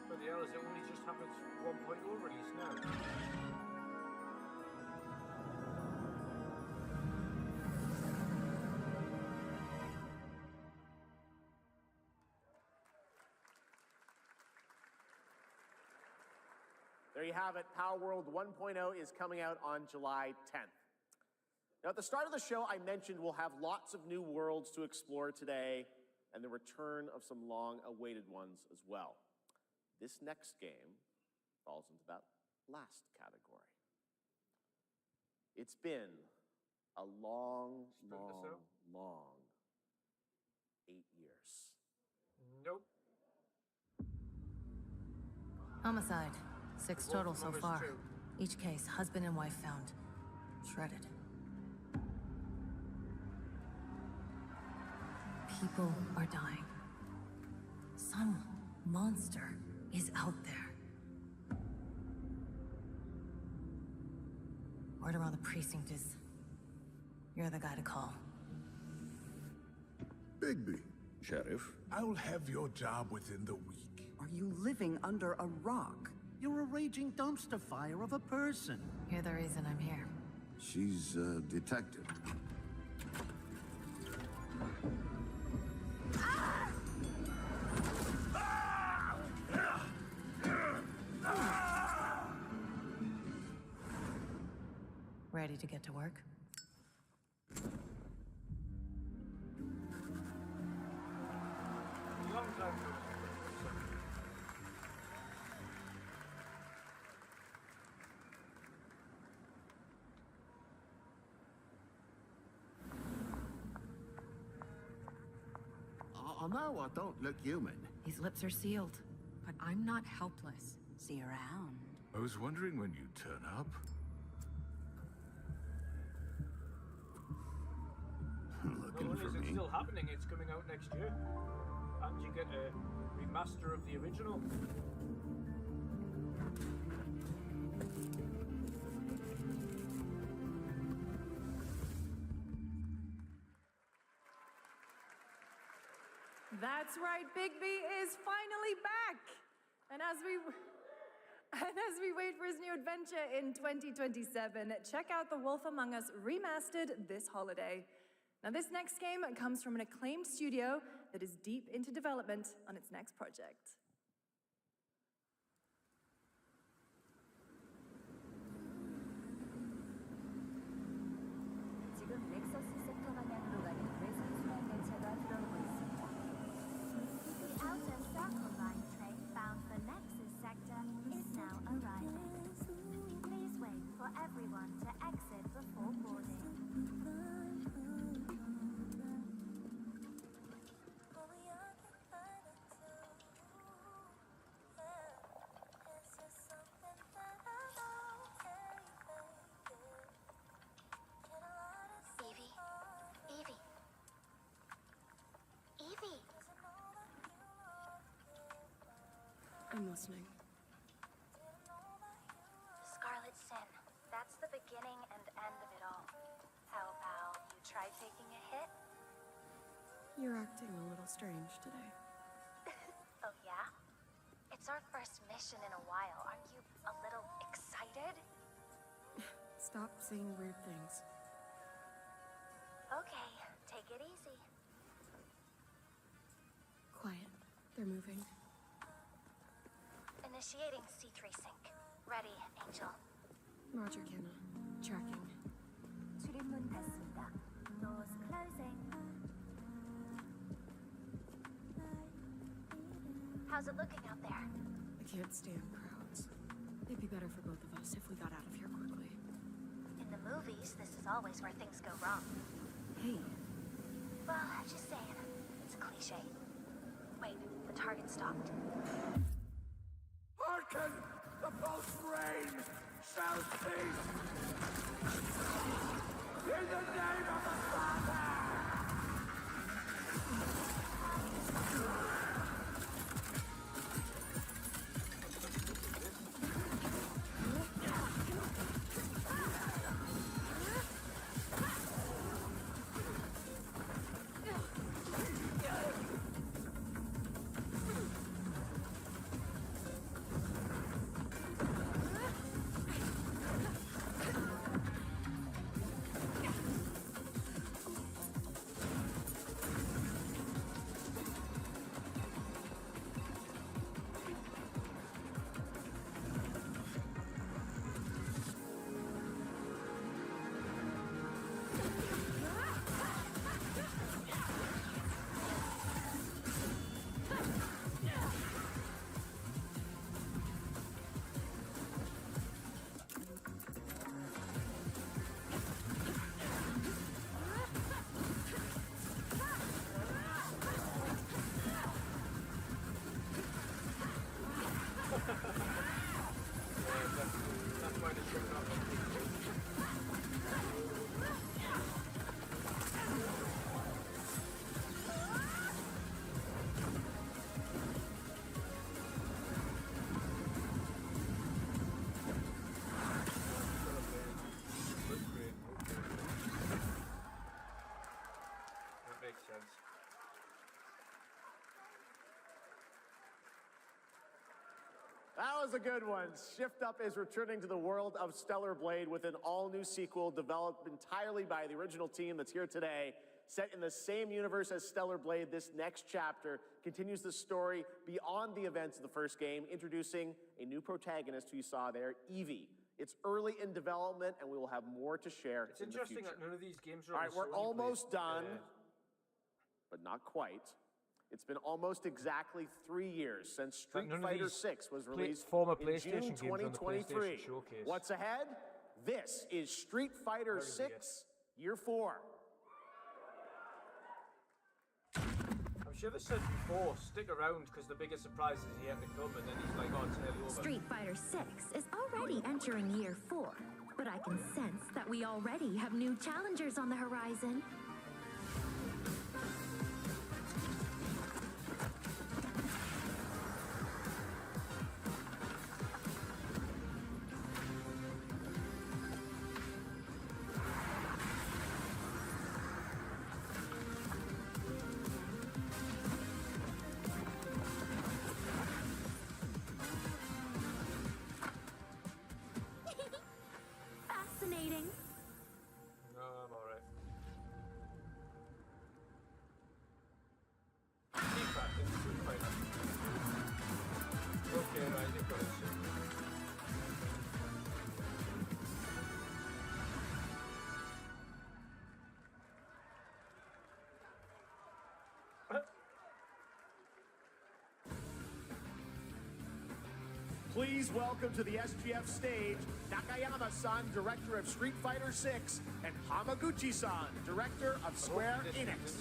S2: The hell is it only just happened 1.0 release now?
S3: There you have it. Power World 1.0 is coming out on July 10th. Now, at the start of the show, I mentioned we'll have lots of new worlds to explore today and the return of some long-awaited ones as well. This next game falls into that last category. It's been a long 8 years.
S2: Nope.
S21: Homicide. 6 total so far. Each case, husband and wife found. Shredded. People are dying. Some monster is out there. Word around the precinct is you're the guy to call.
S17: Bigby. Sheriff, I'll have your job within the week.
S22: Are you living under a rock? You're a raging dumpster fire of a person.
S21: You're the reason I'm here.
S1: She's a detective.
S21: Ready to get to work?
S2: Long time.
S22: Oh no, I don't look human.
S21: These lips are sealed, but I'm not helpless. See you around.
S17: I was wondering when you'd turn up.
S2: still happening. It's coming out next year. And you get a remaster of the original.
S9: That's right, Bigby is finally back. And as we wait for his new adventure in 2027, check out The Wolf Among Us Remastered this holiday. Now, this next game comes from an acclaimed studio that is deep into development on its next project.
S4: 지금 넥서스 섹터 방향으로 가는 외선 순환 열차가 들어오고 있습니다. The outer circle line train bound for Nexus sector is now arriving. Please wait for everyone to exit before boarding.
S5: Evie.
S6: I'm listening.
S5: Scarlet Sin. That's the beginning and end of it all. How about you try taking a hit?
S6: You're acting a little strange today.
S5: Oh, yeah? It's our first mission in a while. Aren't you a little excited?
S6: Stop saying weird things.
S5: Okay, take it easy.
S6: Quiet. They're moving.
S5: Initiating C3 sync. Ready, Angel.
S6: Roger, Kenna. Tracking.
S4: 출입문 닫습니다. Doors closing.
S5: How's it looking out there?
S6: I can't stand crowds. It'd be better for both of us if we got out of here quickly.
S5: In the movies, this is always where things go wrong.
S6: Hey.
S5: Well, just saying. It's a cliche. Wait, the target stopped.
S17: Hearken! The pulse rain shall cease! In the name of the Father!
S3: That was a good one. Shift Up is returning to the world of Stellar Blade with an all-new sequel developed entirely by the original team that's here today. Set in the same universe as Stellar Blade, this next chapter continues the story beyond the events of the first game, introducing a new protagonist who you saw there, Evie. It's early in development, and we will have more to share
S2: It's
S3: in the
S2: interesting
S3: future.
S2: that none of these games are
S3: All
S2: on
S3: right,
S2: the
S3: we're
S2: Sony
S3: almost
S2: Play-
S3: done, but not quite. It's been almost exactly 3 years since Street
S2: none of
S3: Fighter
S2: these
S3: 6 was
S2: play-
S3: released
S2: former
S3: in
S2: PlayStation
S3: June
S2: games are on the
S3: 2023.
S2: PlayStation Showcase.
S3: What's ahead? This is Street Fighter 6 Year 4.
S2: I'm sure they said before, stick around because the biggest surprise is yet to come, and then he's like, oh, it's nearly over.
S12: Street Fighter 6 is already entering year 4, but I can sense that we already have new challengers on the horizon.
S3: Please welcome to the SGF stage, Nakayama-san, director of Street Fighter 6, and Hamaguchi-san, director of Square Enix.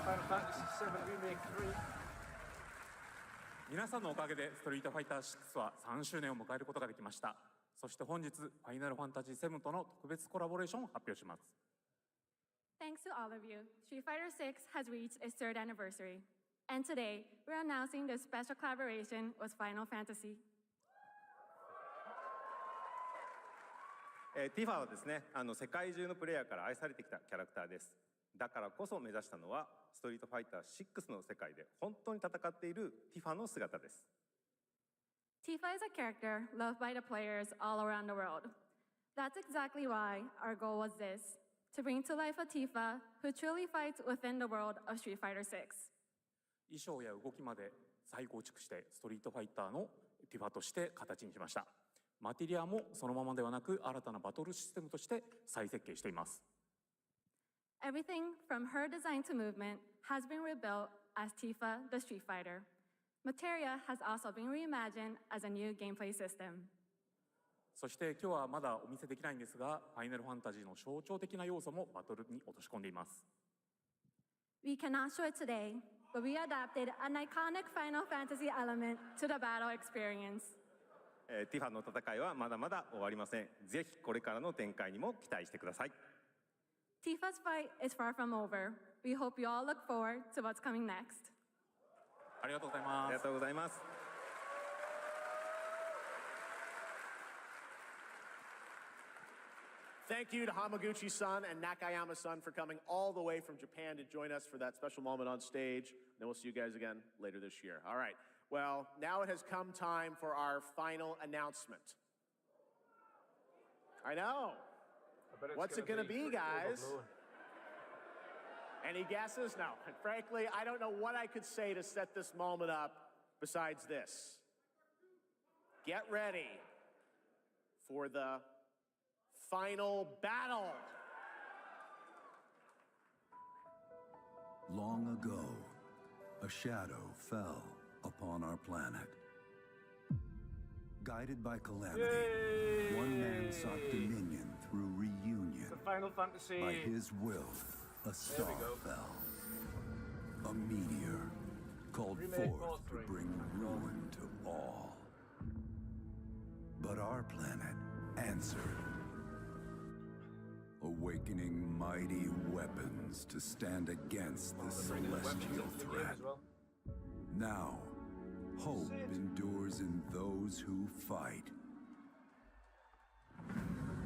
S2: Final Fantasy VII Remake 3.
S13: 皆さんのおかげでストリートファイター6は3周年を迎えることができました。そして本日、ファイナルファンタジー7との特別コラボレーションを発表します。
S18: Thanks to all of you, Street Fighter 6 has reached its 3rd anniversary. And today, we're announcing this special collaboration with Final Fantasy.
S23: ティファはですね、世界中のプレイヤーから愛されてきたキャラクターです。だからこそ目指したのは、ストリートファイター6の世界で本当に戦っているティファの姿です。
S18: Tifa is a character loved by the players all around the world. That's exactly why our goal was this, to bring to life a Tifa who truly fights within the world of Street Fighter 6.
S13: 衣装や動きまで再構築してストリートファイターのティファとして形にしました。マテリアもそのままではなく新たなバトルシステムとして再設計しています。
S18: Everything from her design to movement has been rebuilt as Tifa the Street Fighter. Materia has also been reimagined as a new gameplay system.
S13: そして今日はまだお見せできないんですが、ファイナルファンタジーの象徴的な要素もバトルに落とし込んでいます。
S18: We cannot show it today, but we adapted an iconic Final Fantasy element to the battle experience.
S23: ティファの戦いはまだまだ終わりません。ぜひこれからの展開にも期待してください。
S18: Tifa's fight is far from over. We hope you all look forward to what's coming next.
S13: ありがとうございます。
S23: ありがとうございます。
S3: Thank you to Hamaguchi-san and Nakayama-san for coming all the way from Japan to join us for that special moment on stage. Then we'll see you guys again later this year. All right. Well, now it has come time for our final announcement. I know. What's it going to be, guys? Any guesses? No. And frankly, I don't know what I could say to set this moment up besides this. Get ready for the final battle.
S1: Long ago, a shadow fell upon our planet. Guided by calamity, one man sought dominion through reunion.
S2: Final Fantasy.
S1: By his will, a star fell. A meteor called forth to bring ruin to all. But our planet answered, awakening mighty weapons to stand against the celestial threat. Now, hope endures in those who fight.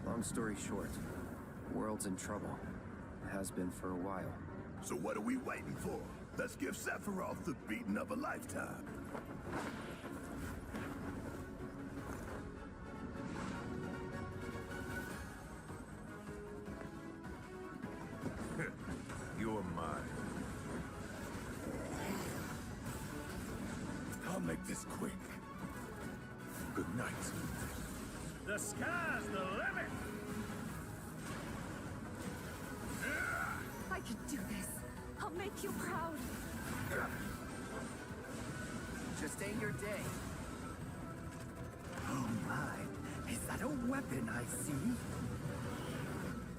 S24: Long story short, the world's in trouble. It has been for a while.
S25: So what are we waiting for? Let's give Sephiroth the beating of a lifetime. You're mine. I'll make this quick. Good night.
S26: The sky's the limit!
S9: I can do this. I'll make you proud.
S24: Just ain't your day.
S22: Oh my, is that a weapon I see?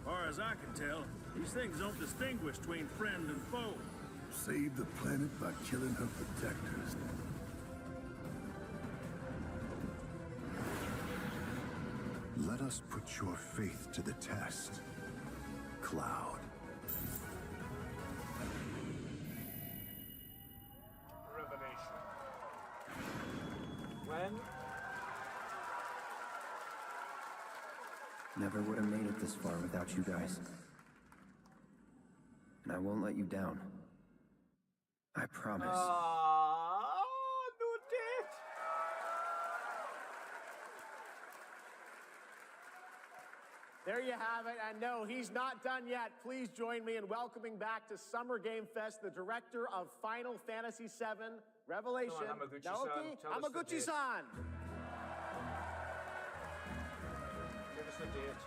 S26: Far as I can tell, these things don't distinguish between friend and foe.
S25: Save the planet by killing her protectors. Let us put your faith to the test, Cloud.
S2: Revelation. When?
S24: Never would have made it this far without you guys. And I won't let you down. I promise.
S2: No date.
S3: There you have it. And no, he's not done yet. Please join me in welcoming back to Summer Game Fest the director of Final Fantasy VII Revelation, Naoki Hamaguchi-san.
S2: Give us a date.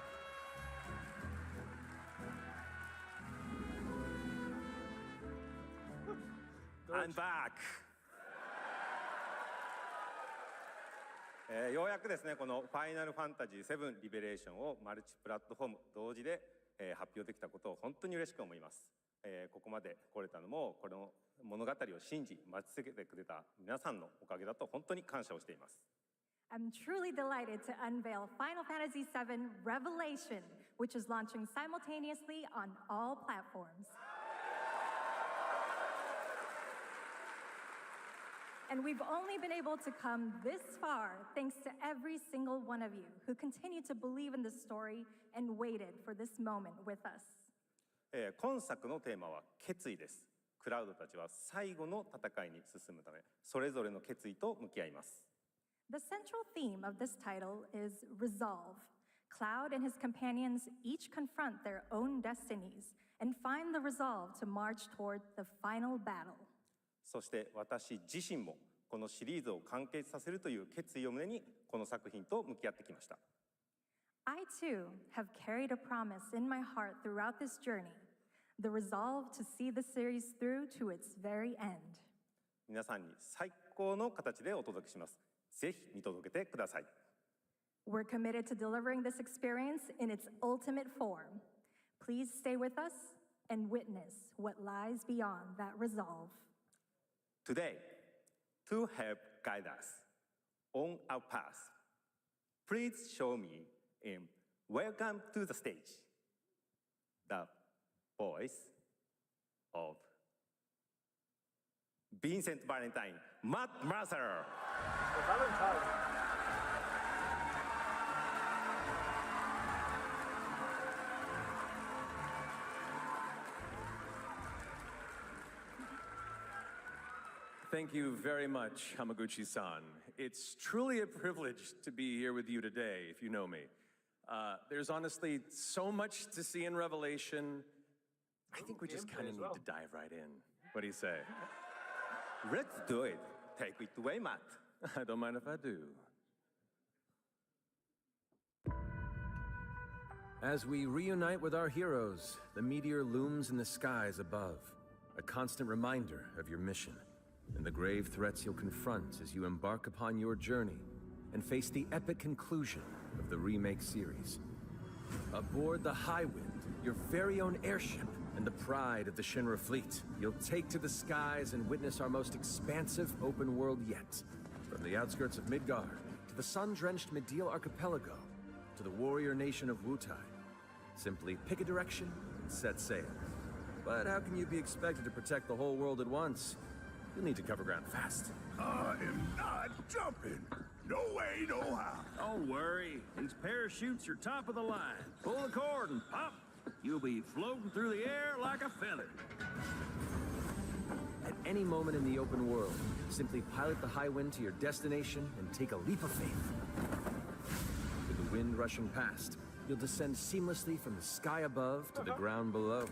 S23: I'm back. ようやくですね、このファイナルファンタジー7リベレーションをマルチプラットフォーム同時で、発表できたことを本当に嬉しく思います。ここまで来れたのも、この物語を信じ、待ち続けてくれた皆さんのおかげだと本当に感謝をしています。
S7: I'm truly delighted to unveil Final Fantasy VII Revelation, which is launching simultaneously on all platforms. And we've only been able to come this far thanks to every single one of you who continue to believe in this story and waited for this moment with us.
S23: 今作のテーマは決意です。クラウドたちは最後の戦いに進むため、それぞれの決意と向き合います。
S7: The central theme of this title is resolve. Cloud and his companions each confront their own destinies and find the resolve to march toward the final battle.
S23: そして私自身もこのシリーズを完結させるという決意を胸にこの作品と向き合ってきました。
S7: I too have carried a promise in my heart throughout this journey, the resolve to see the series through to its very end.
S23: 皆さんに最高の形でお届けします。ぜひ見届けてください。
S7: We're committed to delivering this experience in its ultimate form. Please stay with us and witness what lies beyond that resolve.
S23: Today, to help guide us on our path, please show me in Welcome to the Stage, the voice of Vincent Valentine, Matt Mercer.
S2: Valentine.
S8: Thank you very much, Hamaguchi-san. It's truly a privilege to be here with you today, if you know me. There's honestly so much to see in Revelation. I think we just kind of need to dive right in. What do you say?
S23: Let's do it. Take it away, Matt.
S8: I don't mind if I do. As we reunite with our heroes, the meteor looms in the skies above, a constant reminder of your mission and the grave threats you'll confront as you embark upon your journey and face the epic conclusion of the remake series. Aboard the Highwind, your very own airship and the pride of the Shinra fleet, you'll take to the skies and witness our most expansive open world yet. From the outskirts of Midgard, to the sun-drenched Medial Archipelago, to the warrior nation of Wutai. Simply pick a direction and set sail. But how can you be expected to protect the whole world at once? You'll need to cover ground fast.
S25: I am not jumping. No way, no how.
S26: Don't worry. These parachutes are top of the line. Pull the cord and pop. You'll be floating through the air like a feather.
S8: At any moment in the open world, simply pilot the Highwind to your destination and take a leap of faith. With the wind rushing past, you'll descend seamlessly from the sky above to the ground below.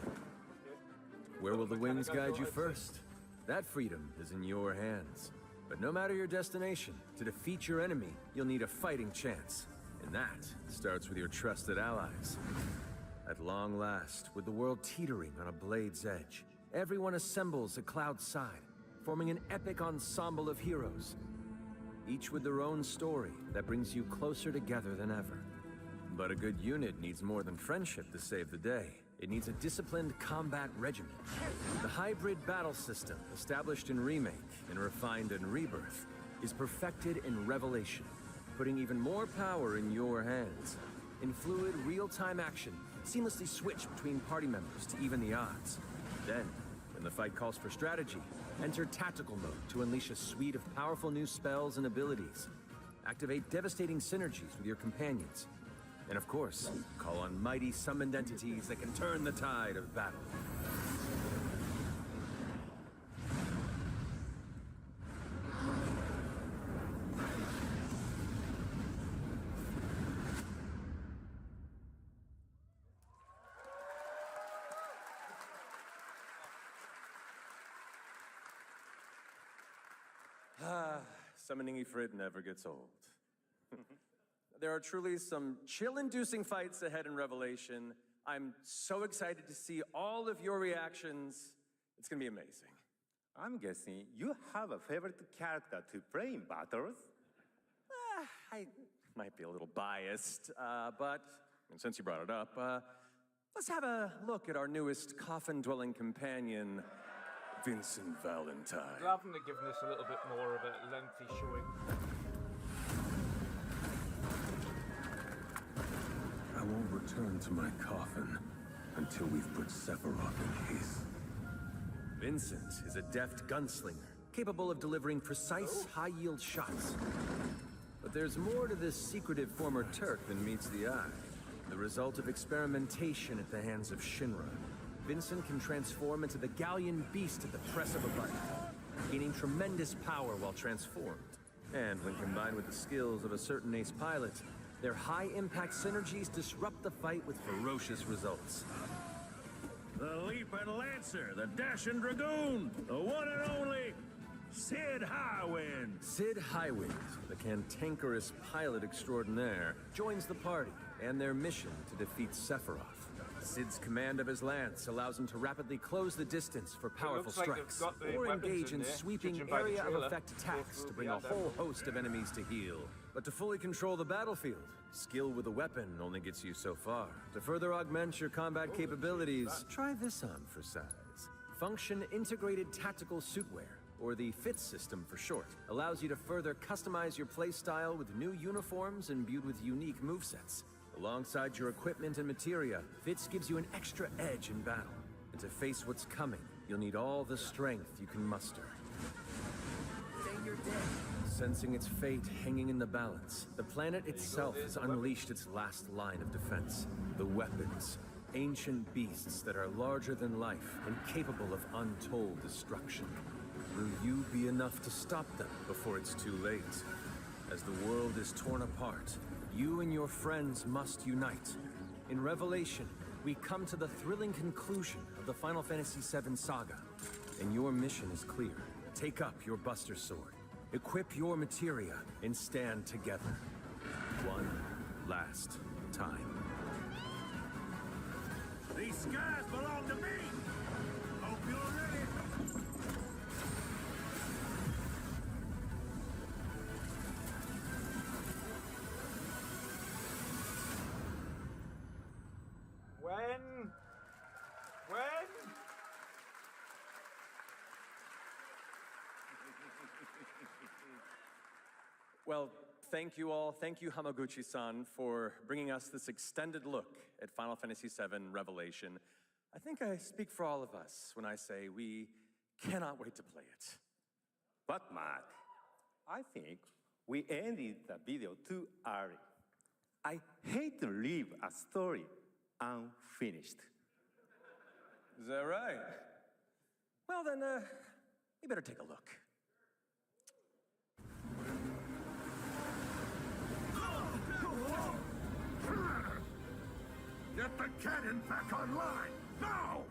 S8: Where will the winds guide you first? That freedom is in your hands. But no matter your destination, to defeat your enemy, you'll need a fighting chance. And that starts with your trusted allies. At long last, with the world teetering on a blade's edge, everyone assembles at Cloud's side, forming an epic ensemble of heroes, each with their own story that brings you closer together than ever. But a good unit needs more than friendship to save the day. It needs a disciplined combat regimen. The hybrid battle system, established in Remake and refined in Rebirth, is perfected in Revelation, putting even more power in your hands. In fluid, real-time action, seamlessly switch between party members to even the odds. Then, when the fight calls for strategy, enter tactical mode to unleash a suite of powerful new spells and abilities. Activate devastating synergies with your companions. And of course, call on mighty summoned entities that can turn the tide of battle. Summoning Ifrit never gets old. There are truly some chill-inducing fights ahead in Revelation. I'm so excited to see all of your reactions. It's gonna be amazing.
S23: I'm guessing you have a favorite character to play in battles?
S8: I might be a little biased, but and since you brought it up, let's have a look at our newest coffin-dwelling companion, Vincent Valentine.
S2: Rather than giving this a little bit more of a lengthy showing.
S25: I won't return to my coffin until we've put Sephiroth in his.
S8: Vincent is a deft gunslinger, capable of delivering precise, high-yield shots. But there's more to this secretive former Turk than meets the eye. The result of experimentation at the hands of Shinra. Vincent can transform into the Galleon beast at the press of a button, gaining tremendous power while transformed. And when combined with the skills of a certain ace pilot, their high-impact synergies disrupt the fight with ferocious results.
S26: The Leaping Lancer, the Dashing Dragoon, the one and only Sid Highwind.
S8: Sid Highwind, the cantankerous pilot extraordinaire, joins the party and their mission to defeat Sephiroth. Sid's command of his lance allows him to rapidly close the distance for powerful strikes, or engage in sweeping area-of-effect attacks to bring a whole host of enemies to heel. But to fully control the battlefield, skill with a weapon only gets you so far. To further augment your combat capabilities, try this on for size. Function Integrated Tactical Suitwear, or the FITS system for short, allows you to further customize your playstyle with new uniforms imbued with unique movesets. Alongside your equipment and materia, FITS gives you an extra edge in battle. And to face what's coming, you'll need all the strength you can muster.
S21: Say you're dead.
S8: Sensing its fate hanging in the balance, the planet itself has unleashed its last line of defense. The weapons. Ancient beasts that are larger than life and capable of untold destruction. Will you be enough to stop them before it's too late? As the world is torn apart, you and your friends must unite. In Revelation, we come to the thrilling conclusion of the Final Fantasy VII saga. And your mission is clear. Take up your Buster Sword, equip your materia, and stand together. One last time.
S26: These skies belong to me! Hope you're ready!
S2: When?
S8: Well, thank you all. Thank you, Hamaguchi-san, for bringing us this extended look at Final Fantasy VII Revelation. I think I speak for all of us when I say we cannot wait to play it.
S23: But Mark, I think we ended the video too early. I hate to leave a story unfinished.
S8: Is that right? Well then, we better take a look.
S17: Get the cannon back online, now!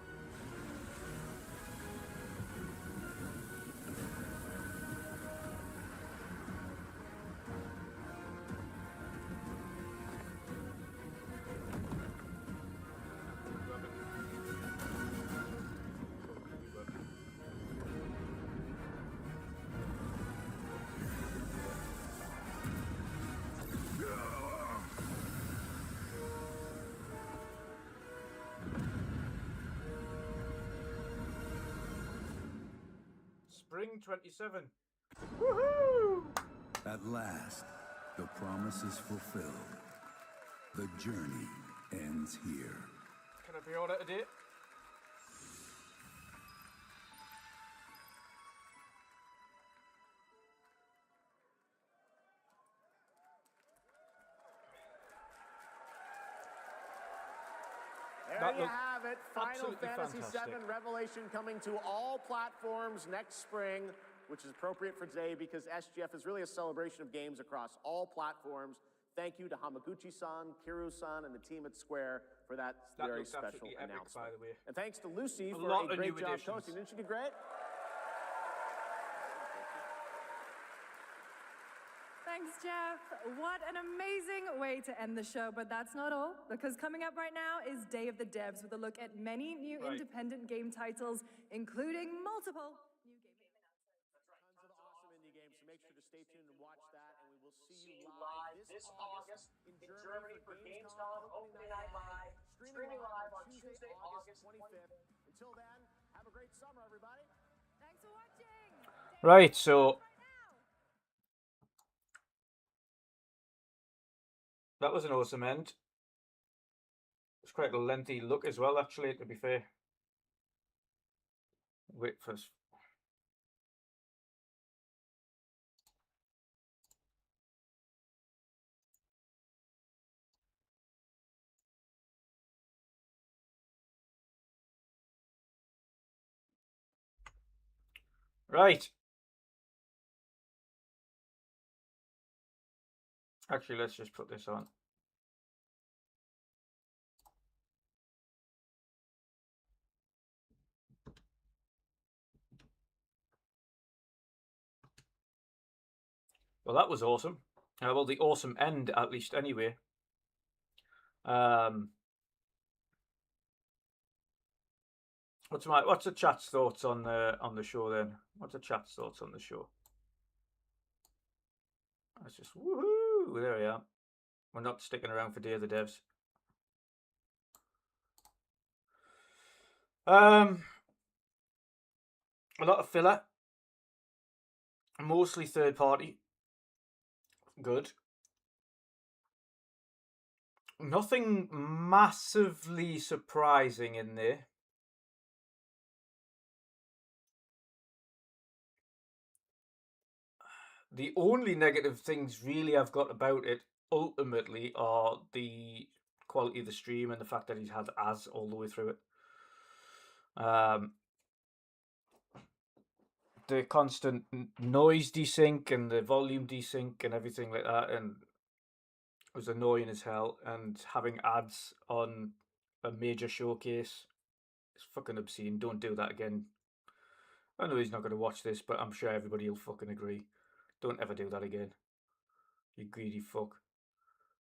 S2: Spring 27. Woohoo!
S1: At last, the promise is fulfilled. The journey ends here.
S2: Can I be on it a date?
S3: There you have it. Final
S2: absolutely
S3: Fantasy
S2: fantastic.
S3: VII Revelation coming to all platforms next spring, which is appropriate for today because SGF is really a celebration of games across all platforms. Thank you to Hamaguchi-san, Kiru-san, and the team at Square for that very
S2: looks
S3: special
S2: absolutely epic,
S3: announcement.
S2: by the way.
S3: And thanks to Lucy
S2: A
S3: for
S2: lot
S3: a
S2: of
S3: great
S2: new
S3: job
S2: additions.
S3: hosting. Didn't she do great?
S9: Thanks, Jeff. What an amazing way to end the show, but that's not all, because coming up right now is Day of the Devs with a look at many new independent game titles, including multiple new game announcements.
S3: Tons of awesome indie games, so make sure to stay tuned and watch that, and we will see you live this August in Germany for Gamescom opening night live, streaming live on Tuesday, August 25th. Until then, have a great summer, everybody.
S9: Thanks for watching.
S2: Right, so that was an awesome end. It's quite a lengthy look as well, actually, to be fair. Wait for us. Right. Actually, let's just put this on. Well, that was awesome. Well, the awesome end, at least, anyway. What's the chat's thoughts on the show then? What's the chat's thoughts on the show? That's just woohoo! There we are. We're not sticking around for Day of the Devs. A lot of filler. Mostly third party. Good. Nothing massively surprising in there. The only negative things really I've got about it ultimately are the quality of the stream and the fact that he's had ads all the way through it. The constant noise desync and the volume desync and everything like that, and it was annoying as hell. And having ads on a major showcase is fucking obscene. Don't do that again. I know he's not going to watch this, but I'm sure everybody will fucking agree. Don't ever do that again, you greedy fuck.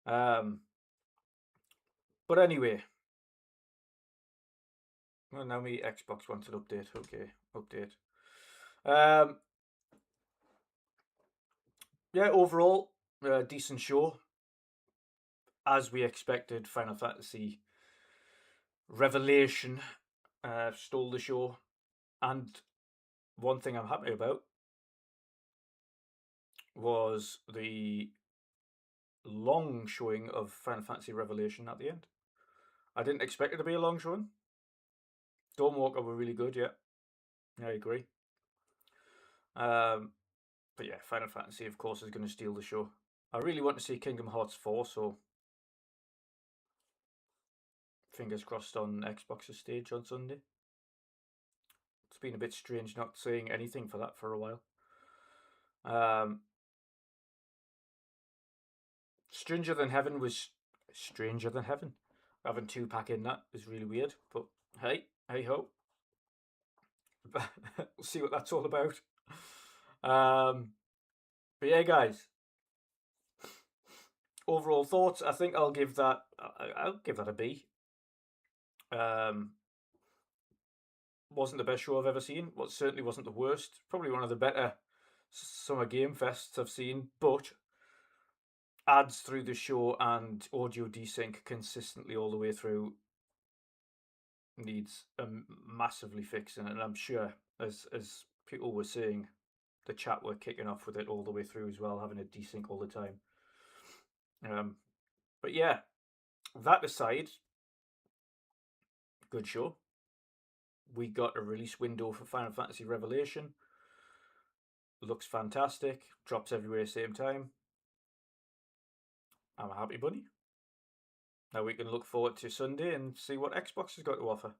S2: But anyway, well, now my Xbox wants an update. Okay, update. Yeah, overall, decent show. As we expected, Final Fantasy Revelation stole the show. And one thing I'm happy about was the long showing of Final Fantasy Revelation at the end. I didn't expect it to be a long showing. Dawnwalker were really good, yeah. I agree. But yeah, Final Fantasy, of course, is going to steal the show. I really want to see Kingdom Hearts 4, so fingers crossed on Xbox's stage on Sunday. It's been a bit strange not seeing anything for that for a while. Stranger Than Heaven was stranger than heaven. Having 2-pack in that is really weird, but hey ho. We'll see what that's all about. But yeah, guys. Overall thoughts, I think I'll give that a B. Wasn't the best show I've ever seen. Well, certainly wasn't the worst. Probably one of the better summer game fests I've seen, but ads through the show and audio desync consistently all the way through needs massively fixing, and I'm sure as people were saying, the chat were kicking off with it all the way through as well, having a desync all the time. But yeah, that aside, good show. We got a release window for Final Fantasy Revelation. Looks fantastic. Drops everywhere same time. I'm a happy bunny. Now we can look forward to Sunday and see what Xbox has got to offer.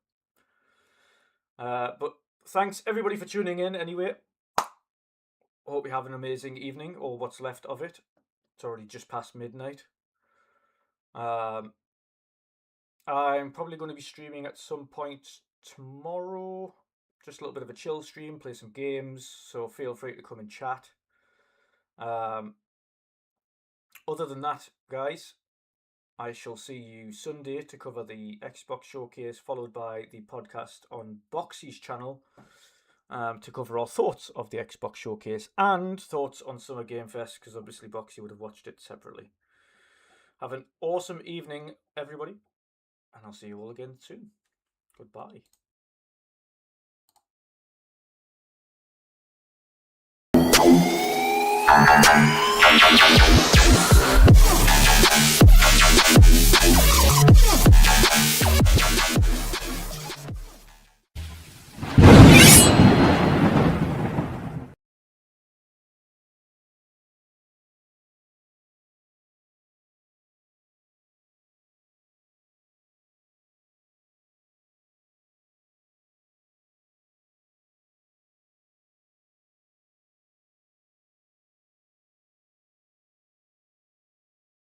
S2: But thanks everybody for tuning in anyway. Hope you have an amazing evening, or what's left of it. It's already just past midnight. I'm probably going to be streaming at some point tomorrow. Just a little bit of a chill stream, play some games, so feel free to come and chat. Other than that, guys, I shall see you Sunday to cover the Xbox Showcase, followed by the podcast on Boxy's channel to cover our thoughts of the Xbox Showcase and thoughts on Summer Game Fest, because obviously Boxy would have watched it separately. Have an awesome evening, everybody, and I'll see you all again soon. Goodbye.
S4: Thank you.